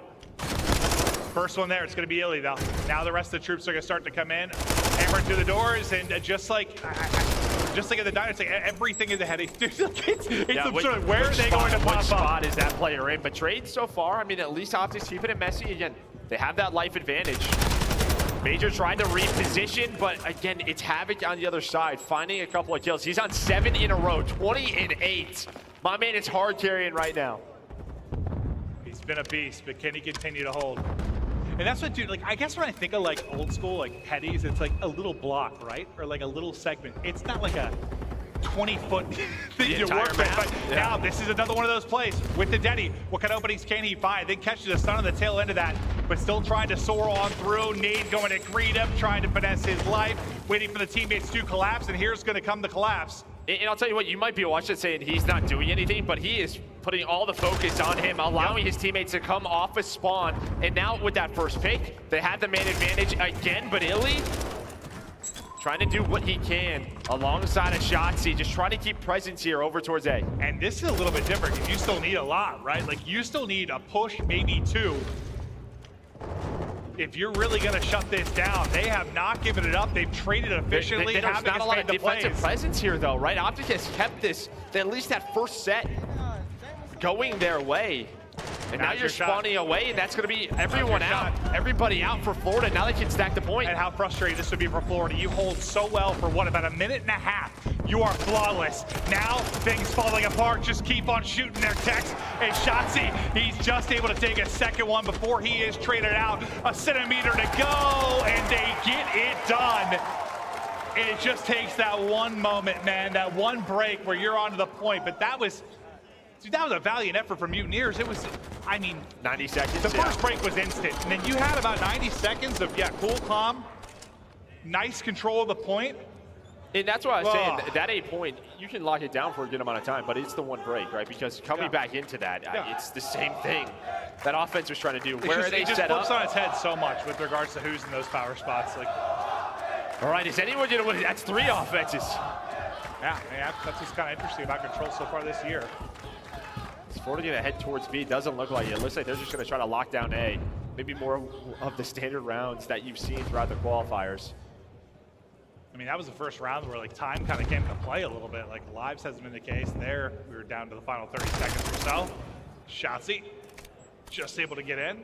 First one there, it's gonna be Illy though. Now the rest of the troops are gonna start to come in, hammering through the doors, and just like at the diner, like everything is ahead. It's absurd. Where are they going to pop up? Which spot is that player in? But trade so far, I mean, at least Optic's keeping it messy. Again, they have that life advantage. Major trying to reposition, but again, it's Havoc on the other side, finding a couple of kills. He's on 7 in a row, 20-8. My man is hard carrying right now. He's been a beast, but can he continue to hold? And that's what, dude, like, I guess when I think of like old school, like headies, it's like a little block, right? Or like a little segment. It's not like a 20-foot thing to work with. But now this is another one of those plays with the Denny. What kind of openings can he find? Then catches a stun on the tail end of that, but still trying to soar on through. Nade going to greet him, trying to finesse his life, waiting for the teammates to collapse, and here's going to come the collapse. And I'll tell you what, you might be watching saying he's not doing anything, but he is putting all the focus on him, allowing his teammates to come off a spawn. And now with that first pick, they have the man advantage again, but Illy trying to do what he can alongside a Shotzi, just trying to keep presence here over towards A. And this is a little bit different because you still need a lot, right? Like you still need a push, maybe 2. If you're really going to shut this down, they have not given it up. They've traded efficiently. There's not a lot of defensive presence here, though, right? Optic has kept this, at least that first set, going their way. And now you're spawning away, and that's going to be everyone out. Everybody out for Florida. Now they can stack the point. And how frustrating this would be for Florida. You hold so well for, what, about a minute and a half. You are flawless. Now things falling apart. Just keep on shooting their techs. And Shotzi, he's just able to take a second one before he is traded out. A centimeter to go, and they get it done. And it just takes that one moment, man, that one break where you're onto the point. But that was... Dude, that was a valiant effort from Mutineers. It was, I mean... 90 seconds, The first break was instant. And then you had about 90 seconds of, cool, calm, nice control of the point. And that's what I was saying. That 8 point, you can lock it down for a good amount of time, but it's the one break, right? Because coming back into that, it's the same thing that offense was trying to do. Where are they set up? It just flips on its head so much with regards to who's in those power spots. Like, all right, is anyone going to win? That's 3 offenses. Yeah, that's what's kind of interesting about Control so far this year. Is Florida going to head towards B? Doesn't look like it. It looks like they're just going to try to lock down A. Maybe more of the standard rounds that you've seen throughout the qualifiers. I mean, that was the first round where like time kind of came into play a little bit. Like lives hasn't been the case there. We were down to the final 30 seconds or so. Shotzzy just able to get in.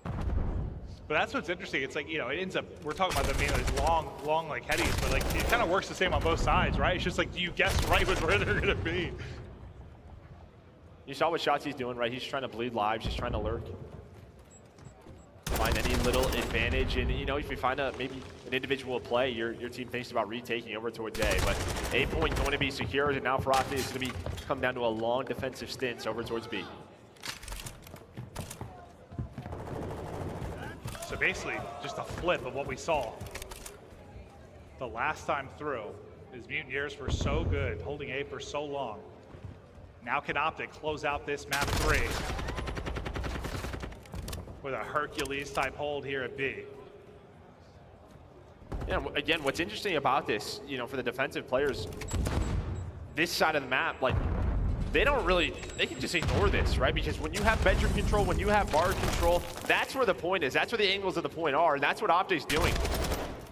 But that's what's interesting. It's like, you know, it ends up, we're talking about them being these long like headies, but like it kind of works the same on both sides, right? It's just like, do you guess right with where they're gonna be? You saw what Shotzi's doing, right? He's trying to bleed lives, he's trying to lurk. Find any little advantage, and you know, if you find maybe an individual play, your team thinks about retaking over towards A. But 8 point going to be secured, and now for Optic, it's going to come down to a long defensive stint over towards B. So basically, just a flip of what we saw the last time through. Is Mutineers were so good, holding A for so long. Now can Optic close out this map 3 with a Hercules type hold here at B. Yeah, again, what's interesting about this, you know, for the defensive players, this side of the map, like, they can just ignore this, right? Because when you have bedroom control, when you have bar control, that's where the point is. That's where the angles of the point are, and that's what Optic's doing.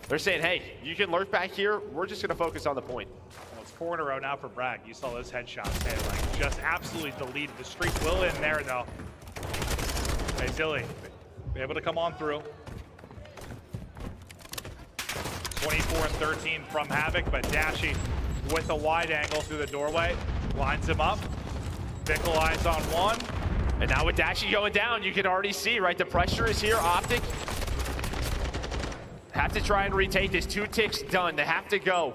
They're saying, hey, you can lurk back here. We're just going to focus on the point. Well, it's 4 in a row now for Bragg. You saw those headshots. Hey, like, just absolutely deleted. The streak will in there, though. Hey, Zilly, be able to come on through. 24 and 13 from Havoc, but Dashy with a wide angle through the doorway. Lines him up. Bickle eyes on one. And now with Dashy going down, you can already see, right? The pressure is here. Optic have to try and retake this. 2 ticks done. They have to go.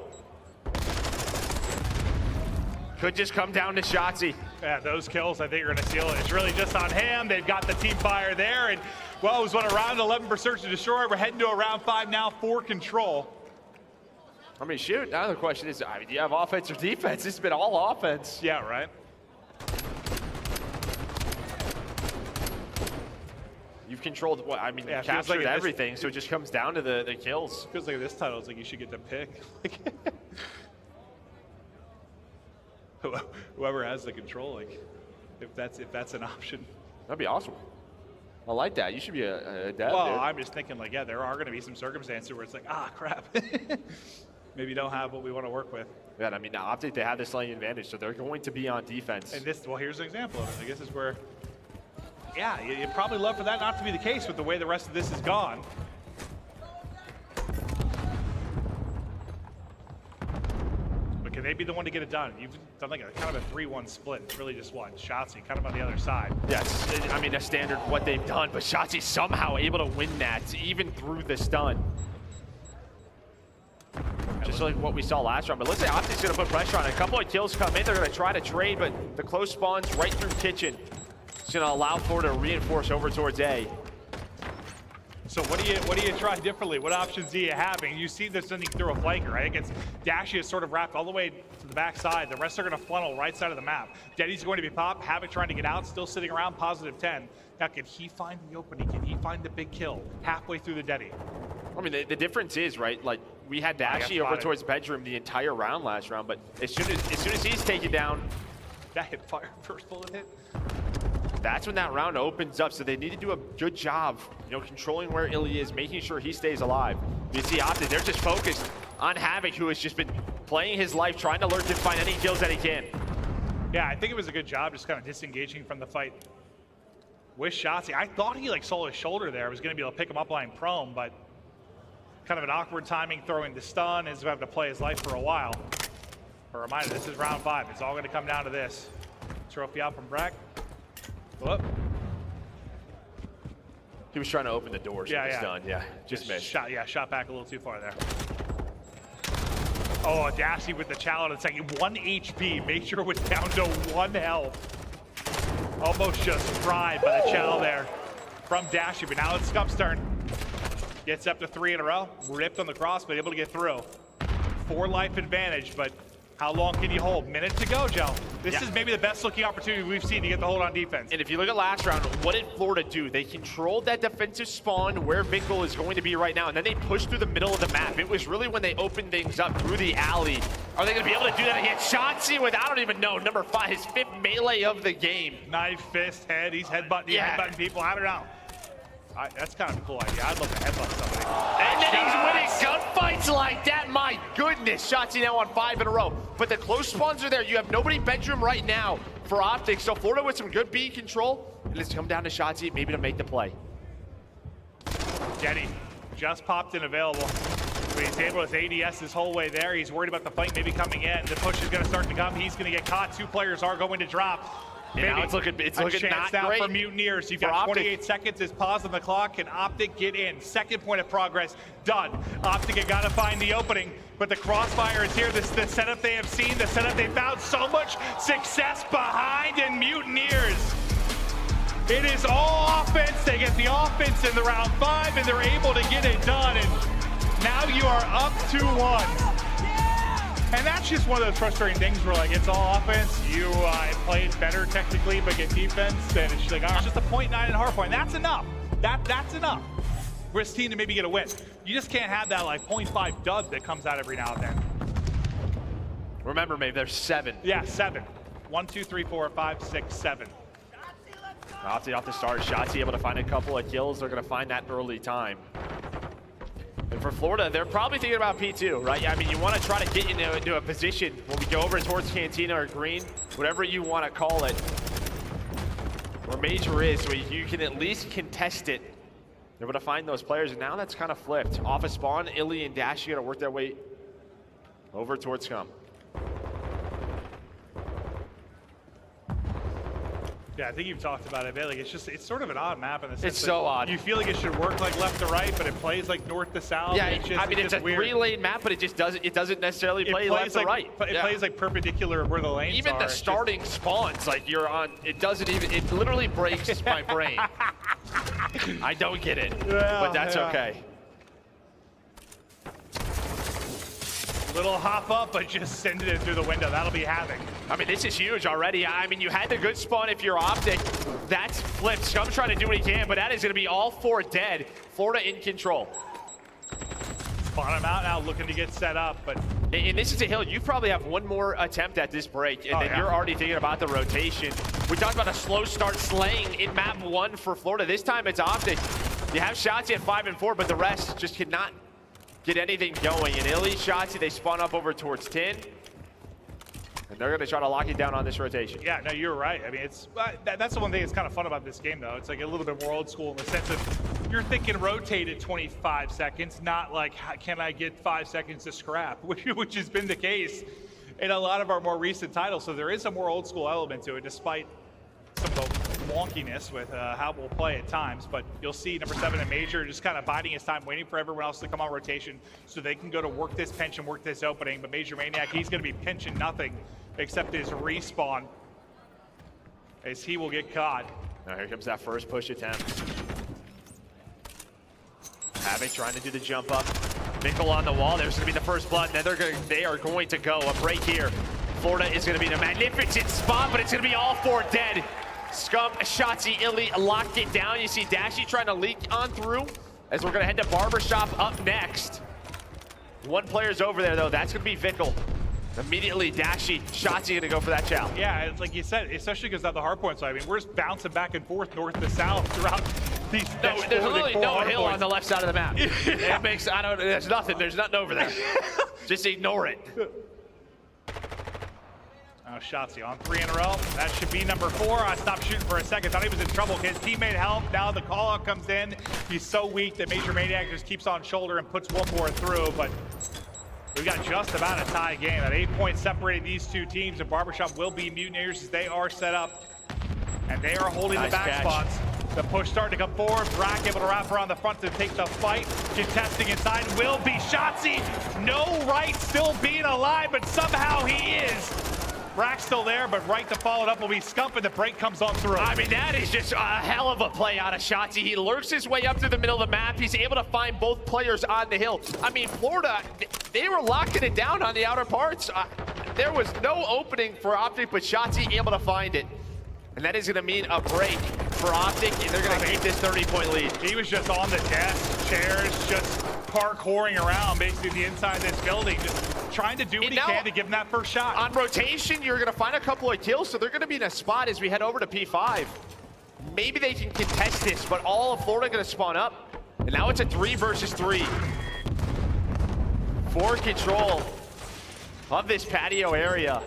Could just come down to Shotzzy. Yeah, those kills, I think, are going to seal it. It's really just on him. They've got the team fire there. And, well, it was what, a round 11 for Search and Destroy. We're heading to a round 5 now for Control. I mean, shoot, now the question is, I mean, do you have offense or defense? This has been all offense. Yeah, right. You've controlled, what, I mean, yeah, captured like everything, so it just comes down to the kills. Feels like this title is like you should get to pick. Whoever has the control, like, if that's an option. That'd be awesome. I like that. You should be a dad. Well, dude. I'm just thinking, like, yeah, there are going to be some circumstances where it's like, ah, crap. Maybe you don't have what we want to work with. Yeah, I mean, now Optic, they have this slaying advantage, so they're going to be on defense. And this, well, here's an example of it. I guess is where, yeah, you'd probably love for that not to be the case with the way the rest of this is gone. But can they be the one to get it done? You've done like a kind of a 3-1 split. It's really just one. Shotzzy kind of on the other side. Yes, I mean, a standard what they've done, but Shotzzy somehow able to win that, even through the stun. Just like what we saw last round, but let's say Optic's gonna put pressure on it. A couple of kills come in, they're gonna try to trade, but the close spawns right through kitchen. It's gonna allow Florida to reinforce over towards A. So what do you try differently? What options do you have? And you see this sending through a flanker, right? Against Dashy is sort of wrapped all the way to the back side. The rest are gonna funnel right side of the map. Deddy's going to be popped, Havoc trying to get out, still sitting around positive 10. Now can he find the opening? Can he find the big kill halfway through the Deddy? I mean, the difference is, right, like, we had Dashy over towards bedroom the entire round last round, but as soon as he's taken down, that hit fire first bullet hit. That's when that round opens up, so they need to do a good job, you know, controlling where Illy is, making sure he stays alive. You see Optic, they're just focused on Havoc, who has just been playing his life, trying to lurk and find any kills that he can. Yeah, I think it was a good job just kind of disengaging from the fight with Shotzzy. I thought he like saw his shoulder there. I was going to be able to pick him up lying prone, but kind of an awkward timing throwing the stun, is having to play his life for a while. A reminder, this is round 5. It's all going to come down to this. Trophy out from Bragg. Whoop. He was trying to open the door, so it's done. Yeah, just missed. Shot back a little too far there. Oh, Dashy with the challenge. It's like 1 HP. Made sure it was down to 1 health. Almost just fried by the chow there from Dashy, but now it's Scump's turn. Gets up to 3 in a row. Ripped on the cross, but able to get through. 4-life advantage, but how long can you hold? Minute to go, Joe. This is maybe the best looking opportunity we've seen to get the hold on defense. And if you look at last round, what did Florida do? They controlled that defensive spawn where Vickle is going to be right now, and then they pushed through the middle of the map. It was really when they opened things up through the alley. Are they going to be able to do that against Shotzi with, I don't even know, number 5, his 5th melee of the game? Knife, fist, head, he's headbutting people, I don't know. That's kind of a cool idea. I'd love to headbutt somebody. And then he's winning gunfights like that. My goodness. Shotzi now on 5 in a row. But the close spawns are there. You have nobody bedroom right now for Optic. So Florida with some good B control. And let's come down to Shotzi maybe to make the play. Jenny just popped in available. But he's able to ADS his whole way there. He's worried about the flank maybe coming in. The push is going to start to come. He's going to get caught. 2 players are going to drop. And now it's looking not now great for Mutineers. You've got 28 seconds. Is pause on the clock. Can Optic get in? Second point of progress done. Optic have got to find the opening, but the crossfire is here. This is the setup they have seen, the setup they found. So much success behind in Mutineers. It is all offense. They get the offense in the round 5, and they're able to get it done. And now you are up 2-1. And that's just one of those frustrating things where, like, it's all offense. You played better technically, but get defense. Then it's just like, oh, it's just a 0.9 and hard point. That's enough. That's enough for this team to maybe get a win. You just can't have that, like, 0.5 dud that comes out every now and then. Remember, maybe there's 7. Yeah, 7. 1, 2, 3, 4, 5, 6, 7. Optic off the start. Shotzi able to find a couple of kills. They're going to find that early time. And for Florida, they're probably thinking about P2, right? I mean, you want to try to get into a position when we go over towards Cantina or Green, whatever you want to call it, where Major is, so you can at least contest it. They're able to find those players, and now that's kind of flipped. Off of spawn, Illy and Dash, you got to work their way over towards Scum. Yeah, I think you've talked about it a bit. Like, it's sort of an odd map in the sense it's so odd. You feel like it should work like left to right, but it plays like north to south. Yeah, I mean, it's a weird 3-lane map, but it doesn't necessarily play left to right. It plays like perpendicular where the lanes even are. The starting spawns, like you're on, it literally breaks my brain. I don't get it, but that's okay. Little hop up, but just send it through the window. That'll be havoc. I mean, this is huge already. I mean, you had the good spawn if you're Optic. That's flipped. Scum's trying to do what he can, but that is going to be all 4 dead. Florida in control. Spawn him out now, looking to get set up, but... And this is a hill. You probably have one more attempt at this break, and then you're already thinking about the rotation. We talked about a slow start slaying in map 1 for Florida. This time it's Optic. You have Shotzi at 5 and 4, but the rest just cannot get anything going. And Illy, Shotzi, they spawn up over towards 10. And they're going to try to lock it down on this rotation. Yeah, no, you're right. I mean, that's the one thing that's kind of fun about this game, though. It's like a little bit more old school in the sense of you're thinking rotated 25 seconds, not like, can I get 5 seconds to scrap, which has been the case in a lot of our more recent titles. So there is a more old school element to it, despite some of the wonkiness with how we'll play at times. But you'll see number 7 and Major just kind of biding his time, waiting for everyone else to come on rotation so they can go to work this pinch and work this opening. But Major Maniac, he's going to be pinching nothing except his respawn, as he will get caught. Now here comes that first push attempt. Havoc trying to do the jump up. Vickle on the wall. There's going to be the first blood. Then they are going to go. A break here. Florida is going to be in a magnificent spot, but it's going to be all 4 dead. Scum, Shotzi, Illy locked it down. You see Dashy trying to leak on through as we're going to head to Barbershop up next. 1 player's over there, though. That's going to be Vickle. Immediately, Dashy, Shotzi going to go for that chow. Yeah, it's like you said, especially because of the hard point. So, I mean, we're just bouncing back and forth north to south throughout these there's literally no hill on the left side of the map. It makes, there's nothing over there. Just ignore it. Oh, Shotzi on 3 in a row. That should be number 4. I stopped shooting for a second. Thought he was in trouble. His teammate helped. Now the call out comes in. He's so weak that Major Maniac just keeps on shoulder and puts 1 more through. But we've got just about a tie game. That 8 points separating these 2 teams. And Barbershop will be Mutineers as they are set up. And they are holding the back spots. The push starting to come forward. Brack able to wrap around the front to take the fight. Contesting inside will be Shotzi. No right, still being alive, but somehow he is. Brack's still there, but right to follow it up will be Scump, and the break comes on through. I mean, that is just a hell of a play out of Shotzzy. He lurks his way up through the middle of the map. He's able to find both players on the hill. I mean, Florida, they were locking it down on the outer parts. There was no opening for Optic, but Shotzzy able to find it. And that is going to mean a break for Optic, and they're going to keep this 30-point lead. He was just on the desk, chairs, just parkouring around basically the inside of this building, just trying to do what he can to give him that first shot. On rotation, you're going to find a couple of kills, so they're going to be in a spot as we head over to P5. Maybe they can contest this, but all of Florida going to spawn up. And now it's a 3 versus 3. For control of this patio area.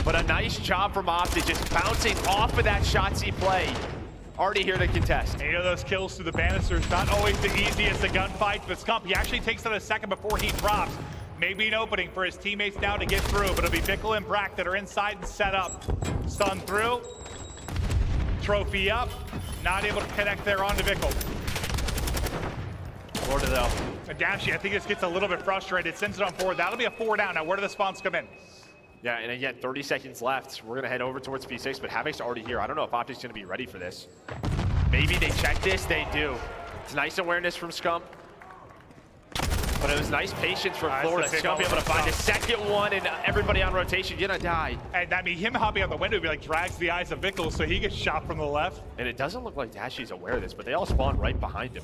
But a nice job from Optic, just bouncing off of that Shotzzy play. Already here to contest. And you know, those kills through the banisters, not always the easiest of gunfights, but Scump, he actually takes it a second before he drops. Maybe an opening for his teammates now to get through, but it'll be Bickle and Brack that are inside and set up. Stun through. Trophy up. Not able to connect there onto Bickle. Florida though. Adamshi, I think this gets a little bit frustrated. Sends it on forward. That'll be a 4 down. Now, where do the spawns come in? Yeah, and again, 30 seconds left. We're going to head over towards P6, but Havoc's already here. I don't know if Optic's going to be ready for this. Maybe they check this. They do. It's nice awareness from Scump. But it was nice patience from Florida. Scump able to find the second one, and everybody on rotation gonna die. And I mean, him hopping out the window would be like drags the eyes of Vickle, so he gets shot from the left. And it doesn't look like Dashy's aware of this, but they all spawn right behind him.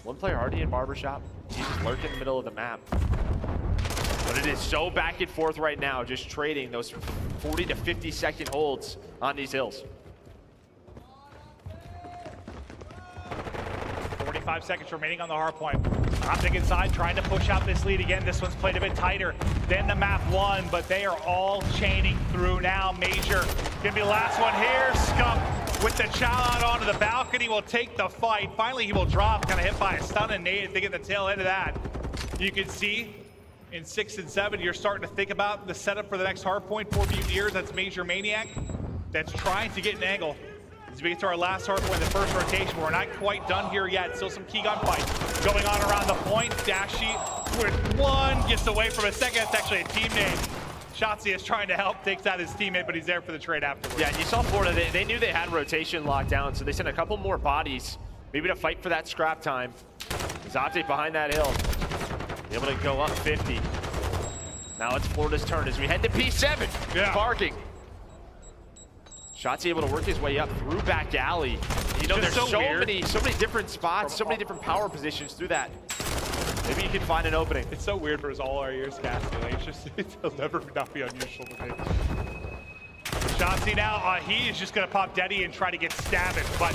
One player already in Barbershop. He's just lurking in the middle of the map. But it is so back and forth right now, just trading those 40 to 50 second holds on these hills. 45 seconds remaining on the hard point. Optic inside, trying to push out this lead again. This one's played a bit tighter than the map one, but they are all chaining through now. Major, gonna be the last one here. Scump with the chow out onto the balcony will take the fight. Finally, he will drop, kind of hit by a stun and nade. I think at the tail end of that, you can see in 6 and 7, you're starting to think about the setup for the next hard point for Mutineers. That's Major Maniac that's trying to get an angle. As we get to our last hard point, the first rotation, we're not quite done here yet. Still some key gunfight going on around the point. Dashy with one, gets away from a second. It's actually a teammate. Shotzzy is trying to help, takes out his teammate, but he's there for the trade afterwards. Yeah, and you saw Florida, they knew they had rotation locked down, so they sent a couple more bodies, maybe to fight for that scrap time. There's Optic behind that hill, able to go up 50. Now it's Florida's turn as we head to P7, parking. Shotzzy able to work his way up through back alley. You know, there's so many different spots, so many different power positions through that. Maybe you can find an opening. It's so weird for his all our years casting. Like, it's just, it'll never not be unusual to me. Shotzzy now, he is just gonna pop Deddy and try to get stabbed, but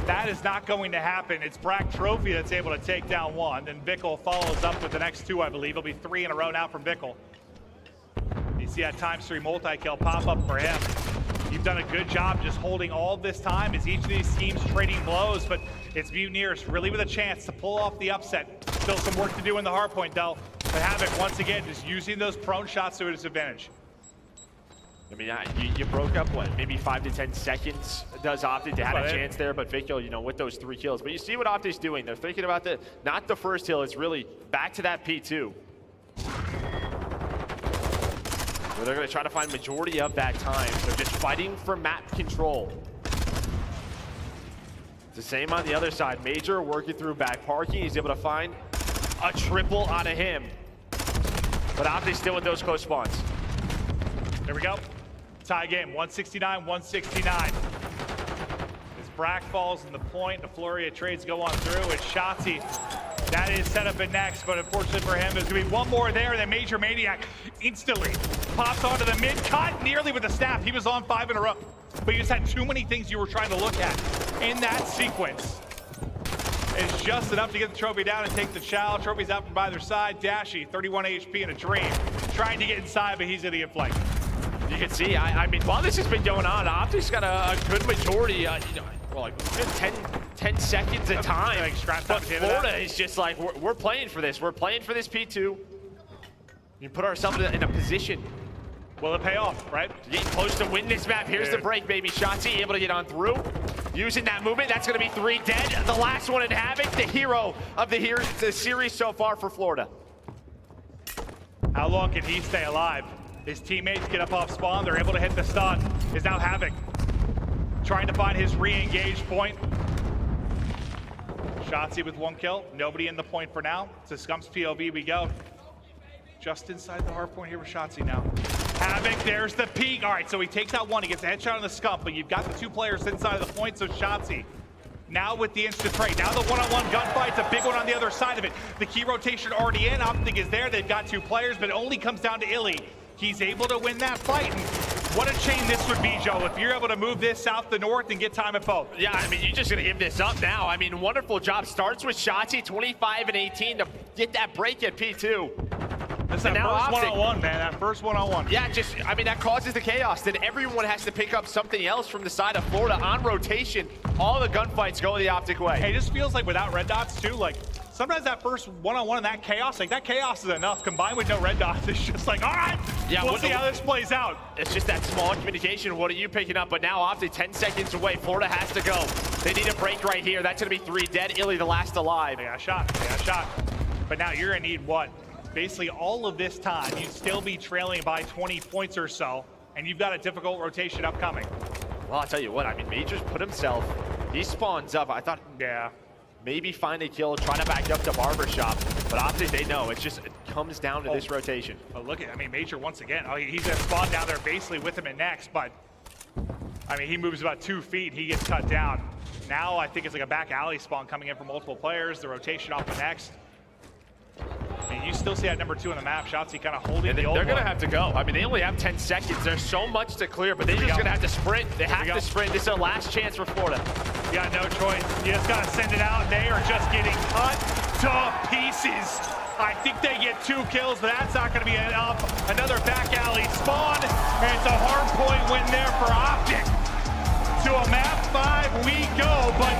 that is not going to happen. It's Brack Trophy that's able to take down one, and Bickle follows up with the next two, I believe. It'll be 3 in a row now from Bickle. You see that ×3 multi-kill pop up for him. You've done a good job just holding all this time as each of these teams trading blows, but it's Mutineers really with a chance to pull off the upset. Still some work to do in the hard point though. But Havoc, once again, just using those prone shots to his advantage. I mean, you broke up, what, maybe 5 to 10 seconds does Optic to have a chance there, but Vickle, you know, with those 3 kills. But you see what Optic's doing. They're thinking about not the first hill, it's really back to that P2. Where they're going to try to find majority of that time. They're just fighting for map control. It's the same on the other side. Major working through back parking. He's able to find a triple out of him. But Optic still with those close spawns. There we go. Tie game, 169-169. As Brack falls in the point, the flurry of trades go on through. It's Shotzzy. That is set up at next, but unfortunately for him, there's gonna be one more there, and then Major Maniac instantly pops onto the mid cut, nearly with the snap. He was on 5 in a row, but you just had too many things you were trying to look at in that sequence. It's just enough to get the trophy down and take the chow. Trophy's out from either side. Dashy, 31 HP in a dream, trying to get inside, but he's gonna get flanked. You can see, I mean, while this has been going on, Optic's got a good majority, you know, well, like good 10 seconds of time. Like, but Florida is just like, we're playing for this. We're playing for this P2. You put ourselves in a position. Will it pay off, right? Getting close to win this map. Here's the break, baby. Shotzzy able to get on through. Using that movement, that's going to be 3 dead. The last one in Havoc, the hero of the series so far for Florida. How long can he stay alive? His teammates get up off spawn. They're able to hit the stun. Is now Havoc trying to find his re-engaged point. Shotzzy with 1 kill. Nobody in the point for now. To Scump's POV we go. Just inside the hard point here with Shotzzy now. Havoc, there's the peek. All right, so he takes out 1. He gets a headshot on the Scump, but you've got the 2 players inside of the point, so Shotzzy now with the instant trade. Now the one-on-one gunfight's a big one on the other side of it. The key rotation already in. Optic is there. They've got 2 players, but it only comes down to Illy. He's able to win that fight. And what a chain this would be, Joe, if you're able to move this south to north and get time at both. Yeah, I mean, you're just going to give this up now. I mean, wonderful job. Starts with Shotzzy, 25 and 18 to get that break at P2. That's that first one-on-one, man. That first one-on-one. Yeah, just, I mean, that causes the chaos. Then everyone has to pick up something else from the side of Florida on rotation. All the gunfights go the Optic way. Hey, it just feels like without red dots, too, like, sometimes that first one-on-one and that chaos, like, that chaos is enough. Combined with no red dots, it's just like, all right, yeah, we'll see how this plays out. It's just that small communication. What are you picking up? But now Optic 10 seconds away. Florida has to go. They need a break right here. That's going to be 3 dead. Illy, the last alive. They got a shot. They got a shot. But now you're going to need what? Basically all of this time, you'd still be trailing by 20 points or so, and you've got a difficult rotation upcoming. Well, I'll tell you what, I mean, Majors put himself, he spawns up. I thought, yeah, maybe find a kill, try to back up to Barbershop, but Optic, they know, it comes down to this rotation. Oh, look at, I mean, Major once again, he's gonna spawn down there basically with him in next, but, I mean, he moves about 2 feet, he gets cut down. Now I think it's like a back alley spawn coming in from multiple players, the rotation off the next. And you still see that number 2 on the map. Shotzzy kind of holding the old They're going to one. have to go. I mean, they only have 10 seconds. There's so much to clear, but they're just going to have to sprint. They have to sprint. This is their last chance for Florida. You got no choice. You just got to send it out. They are just getting cut to pieces. I think they get 2 kills, but that's not going to be enough. Another back alley spawn, and it's a hard point win there for Optic. To a map 5 we go, but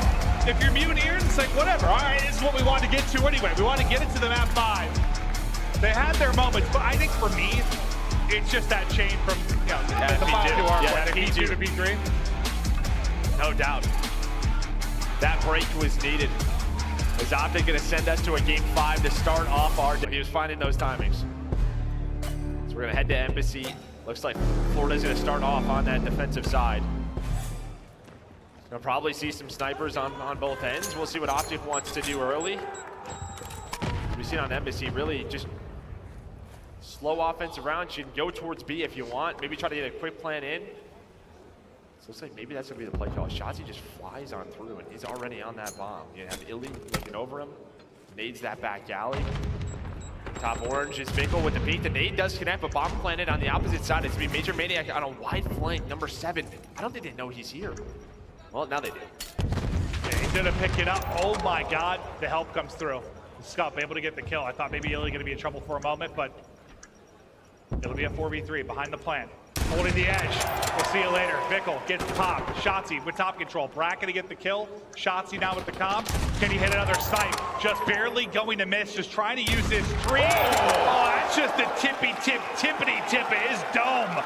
if you're Mutineers, it's like, whatever. All right, this is what we wanted to get to anyway. We wanted to get it to the map 5. They had their moments, but I think for me, it's just that chain from, you know, the 5 to our P2 to P3. No doubt. That break was needed. Is Optic going to send us to a game 5 to start off our day? He was finding those timings. So we're going to head to Embassy. Looks like Florida's going to start off on that defensive side. We'll probably see some snipers on both ends. We'll see what Optic wants to do early. We've seen on Embassy really just slow offensive round. You can go towards B if you want. Maybe try to get a quick plan in. So looks like maybe that's going to be the play call. Shotzzy just flies on through, and he's already on that bomb. You have Illy looking over him. Nades that back alley. Top orange is Bickle with the peek. The nade does connect, but bomb planted on the opposite side. It's going to be Major Maniac on a wide flank, number 7. I don't think they know he's here. Well, now they do. He's gonna pick it up. Oh my God, the help comes through. Scump able to get the kill. I thought maybe Illy gonna be in trouble for a moment, but it'll be a 4v3 behind the plant. Holding the edge. We'll see you later. Bickle gets top. Shotzzy with top control. Bracket to get the kill. Shotzzy now with the comp. Can he hit another snipe? Just barely going to miss. Just trying to use this tree. Oh, that's just the tippity tip of his dome.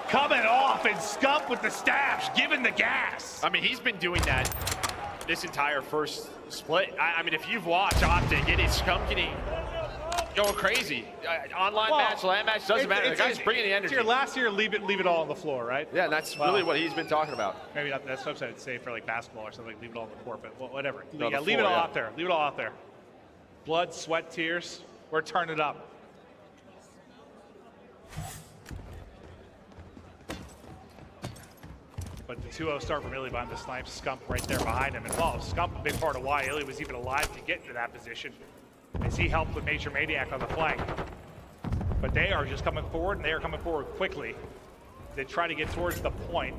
Coming off, and Scump with the stabs, giving the gas. I mean, he's been doing that this entire first split. I mean, if you've watched Optic, it is Scump going crazy. Online match, land match, doesn't matter. The guy's bringing the energy. It's your last year, leave it all on the floor, right? Yeah, and that's really what he's been talking about. Maybe not, that's what I'd say for like basketball or something, like leave it all on the court, but whatever. No, yeah, leave it all out there. Leave it all out there. Blood, sweat, tears. We're turning it up. But the 2-0 start from Illy behind the snipe, Scump right there behind him. And well, Scump a big part of why Illy was even alive to get into that position, as he helped with Major Maniac on the flank. But they are just coming forward, and they are coming forward quickly. They try to get towards the point,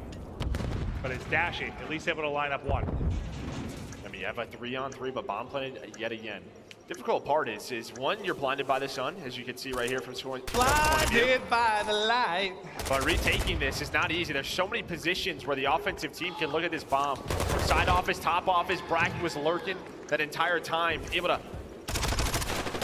but it's dashing, at least able to line up 1. I mean, you have a 3-on-3, but bomb planted yet again. Difficult part is one, you're blinded by the sun, as you can see right here from scoring. Blinded by the light. But retaking this is not easy. There's so many positions where the offensive team can look at this bomb. Side office, top office, Bracken was lurking that entire time, able to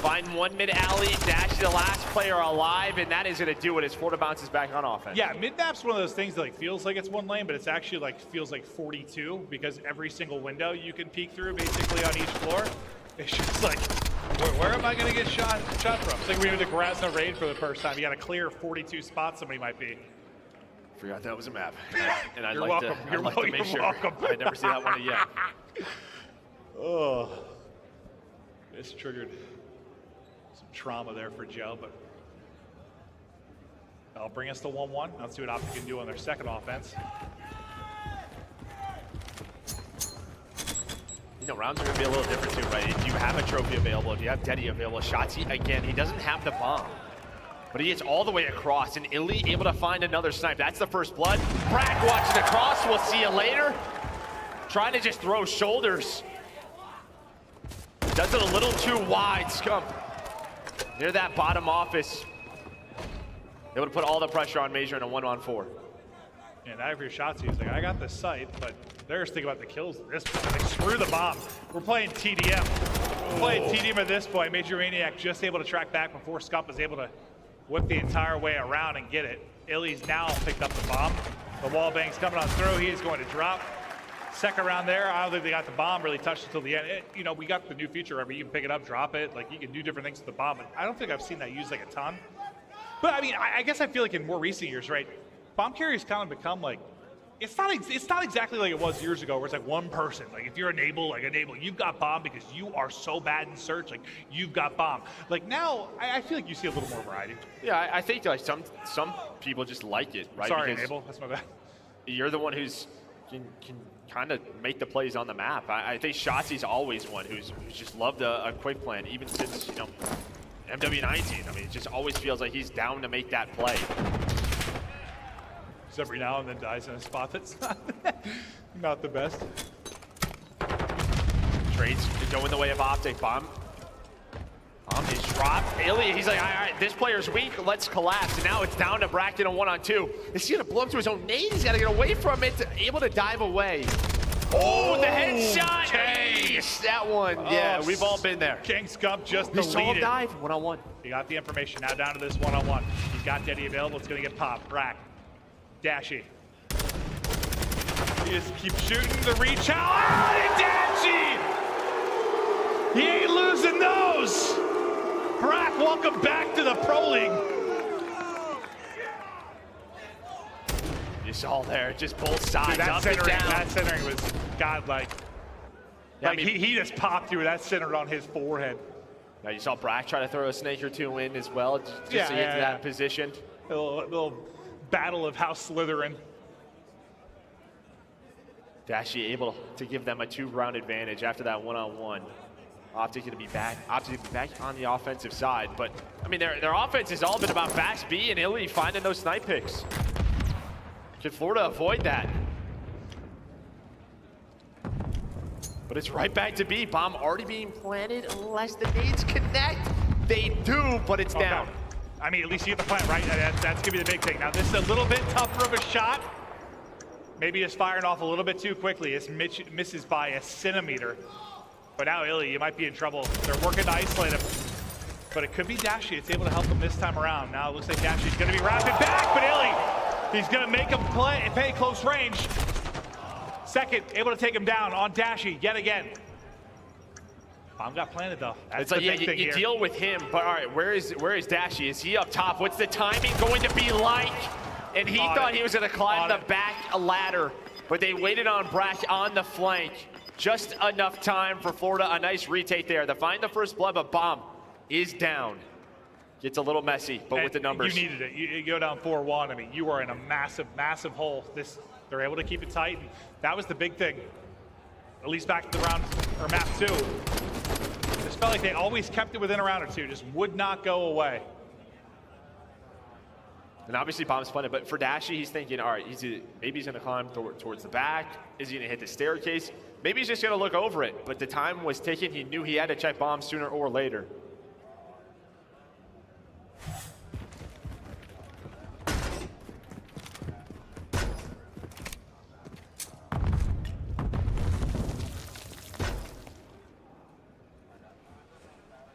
find one mid alley, dash the last player alive, and that is going to do it as Florida bounces back on offense. Yeah, mid-map's one of those things that like feels like it's 1 lane, but it's actually like feels like 42 because every single window you can peek through basically on each floor. It's just like, Where am I going to get shot from? It's like we were the Grasna raid for the first time. You got to clear 42 spots somebody might be. Forgot that was a map. And I'd You're like welcome. to, I'd like to make sure. I'd never seen that one yet. Oh, this triggered some trauma there for Joe, but that'll bring us to 1-1. Let's see what Optic can do on their second offense. You know, rounds are going to be a little different too, right? If you have a trophy available, if you have Deddy available, Shotzi, again, he doesn't have the bomb. But he gets all the way across, and Illy able to find another snipe. That's the first blood. Brack watching across, we'll see you later. Trying to just throw shoulders. Does it a little too wide, Scump. Near that bottom office. Able to put all the pressure on Major in a 1-on-4. And now if you're Shotzi, he's like, I got this site, but they're just thinking about the kills at this point. Like, screw the bomb. We're playing TDM. We're playing TDM at this point. Major Maniac just able to track back before Scump was able to whip the entire way around and get it. Illy's now picked up the bomb. The wall bang's coming on through. He is going to drop. Second round there, I don't think they got the bomb really touched until the end. You know, we got the new feature where you can pick it up, drop it. Like, you can do different things with the bomb, but I don't think I've seen that used like a ton. But I mean, I guess I feel like in more recent years, right, bomb carriers kind of become like, it's not exactly like it was years ago where it's like one person. Like, if you're Enable, you've got bomb because you are so bad in search, like, you've got bomb. Like, now, I feel like you see a little more variety. Yeah, I think like some people just like it, right? Sorry, because Enable, that's my bad. You're the one who's can kind of make the plays on the map. I think Shotzi's always one who's just loved a quick plan, even since, you know, MW19. I mean, it just always feels like he's down to make that play. Every now and then dies in a spot that's not the best. Trades go in the way of Optic. Bomb is dropped. Illy, he's like, all right, this player's weak, let's collapse. And now it's down to Bracken on 1-on-2. Is he gonna blow up to his own nade? He's gotta get away from it, able to dive away. Oh, the headshot! Ace, that one. Yeah, we've all been there. King Scump just He saw him deleted. dive, 1-on-1. He got the information, now down to this 1-on-1. He's got Deddy available, it's gonna get popped. Brack. Dashy. He just keeps shooting the reach out. Ah, Dashy! He ain't losing those! Brack, welcome back to the Pro League. You saw there, just both sides, Dude, up and down. that centering was godlike. Yeah, Like, I mean, he just popped through that centered on his forehead. now you saw Brack try to throw a snake or two in as well, just to get to that position. A little battle of House Slytherin. Dashy able to give them a 2-round advantage after that 1-on-1. Optic gonna be back. Optic gonna be back on the offensive side, but I mean their offense has all been about fast B and Illy finding those snipe picks. Can Florida avoid that? But it's right back to B. Bomb already being planted unless the nades connect. They do, but it's down. I mean, at least you get the plant, right? That's gonna be the big thing. Now, this is a little bit tougher of a shot. Maybe it's firing off a little bit too quickly. It misses by a centimeter. But now, Illy, you might be in trouble. They're working to isolate him. But it could be Dashy. It's able to help him this time around. Now it looks like Dashy's gonna be rapid back, but Illy, he's gonna make him pay close range. Second, able to take him down on Dashy yet again. Bomb got planted though. That's it's like, the big thing you here. Deal deal with him, but all right, where is Dashy? Is he up top? What's the timing going to be like? And he thought he was gonna climb the back ladder, but they waited on Brack on the flank. Just enough time for Florida, a nice retake there. They find the first blood, but Bomb is down. Gets a little messy, but with the numbers. You needed it. You go down 4-1. I mean, you are in a massive, massive hole. They're able to keep it tight. And that was the big thing. At least back to the round, or map 2. Just felt like they always kept it within a round or two. Just would not go away. And obviously Bomb's fun, but for Dashy, he's thinking, all right, maybe he's gonna climb towards the back. Is he gonna hit the staircase? Maybe he's just gonna look over it, but the time was ticking. He knew he had to check Bomb sooner or later.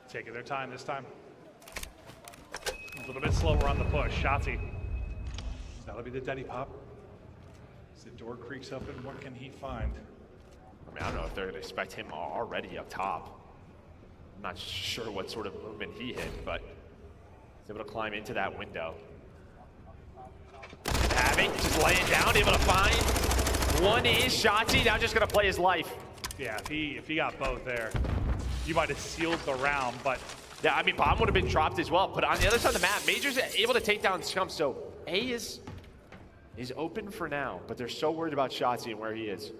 Taking their time this time. A little bit slower on the push. Shotzi. That'll be the Deddy pop. As the door creaks open, what can he find? I mean, I don't know if they're gonna expect him already up top. I'm not sure what sort of movement he hit, but he's able to climb into that window. Havoc just laying down, able to find one is Shotzi, now just gonna play his life. Yeah, if he got both there, you might have sealed the round, but yeah, I mean, bomb would have been dropped as well. But on the other side of the map, Major's able to take down Scump, so A is open for now, but they're so worried about Shotzi and where he is.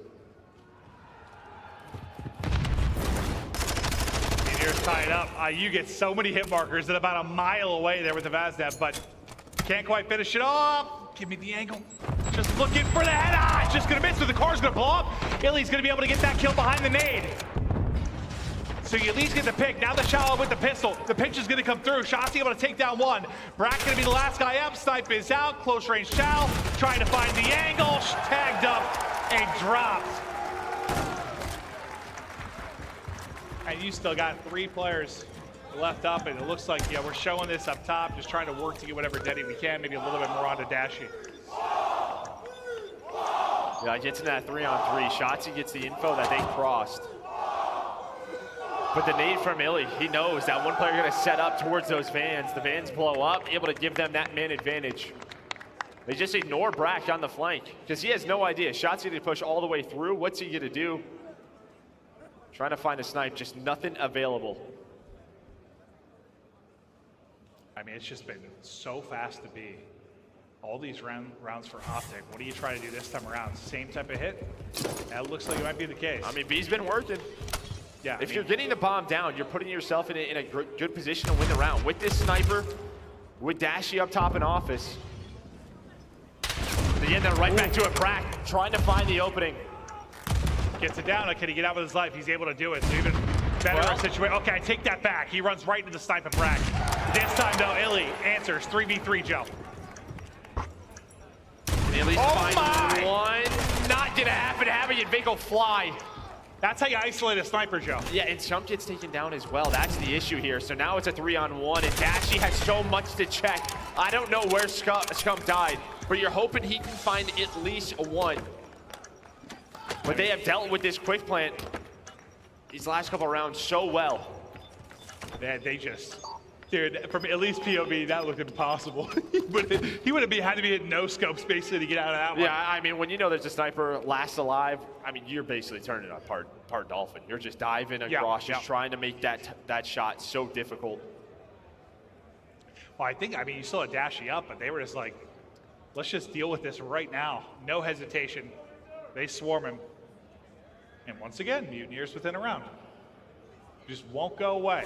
Mutineers tied up. You get so many hit markers at about a mile away there with the Vaznev, but can't quite finish it off. Give me the angle. Just looking for the head. It's just gonna miss, so the car's gonna blow up. Illy's gonna be able to get that kill behind the nade. So you at least get the pick. Now the Shallow with the pistol. The pitch is gonna come through. Shotzi able to take down one. Brack gonna be the last guy up. Snipe is out. Close range Chow trying to find the angle. Tagged up and dropped. And you still got 3 players left up, and it looks like, yeah, we're showing this up top, just trying to work to get whatever Denny we can, maybe a little bit more onto Dashi. Yeah, gets into that 3-on-3. Shotzi gets the info that they crossed. But the nade from Illy, he knows that one player gonna set up towards those vans. The vans blow up, able to give them that man advantage. They just ignore Brack on the flank because he has no idea. Shotzi to push all the way through. What's he gonna do? Trying to find a snipe, just nothing available. I mean, it's just been so fast to be. All these rounds for Optic. What do you try to do this time around? Same type of hit? That looks like it might be the case. I mean, B's been working. Yeah. If you're getting the bomb down, you're putting yourself in a good position to win the round. With this sniper, with Dashi up top in office. They get that right back to it. Brack trying to find the opening. Gets it down. Can he get out with his life? He's able to do it. So even better situation. Okay, I take that back. He runs right into the snipe and Brack. This time though, Illy answers 3v3 Joe. Illy's find one. Not gonna happen. Having it Vico fly. That's how you isolate a sniper, Joe. Yeah, and Chump gets taken down as well. That's the issue here. So now it's a 3-on-1, and Dashi has so much to check. I don't know where Scump died, but you're hoping he can find at least a 1. But they have dealt with this quick plant these last couple rounds so well. Man, they just, dude, from at least POV, that looked impossible. he would have had to be at no scopes basically to get out of that one. Yeah, I mean, when you know there's a sniper last alive, I mean, you're basically turning a part dolphin. You're just diving across, just trying to make that shot so difficult. Well, I mean, you still had Dashi up, but they were just like, let's just deal with this right now. No hesitation. They swarm him. And once again, Mutineers within a round. Just won't go away.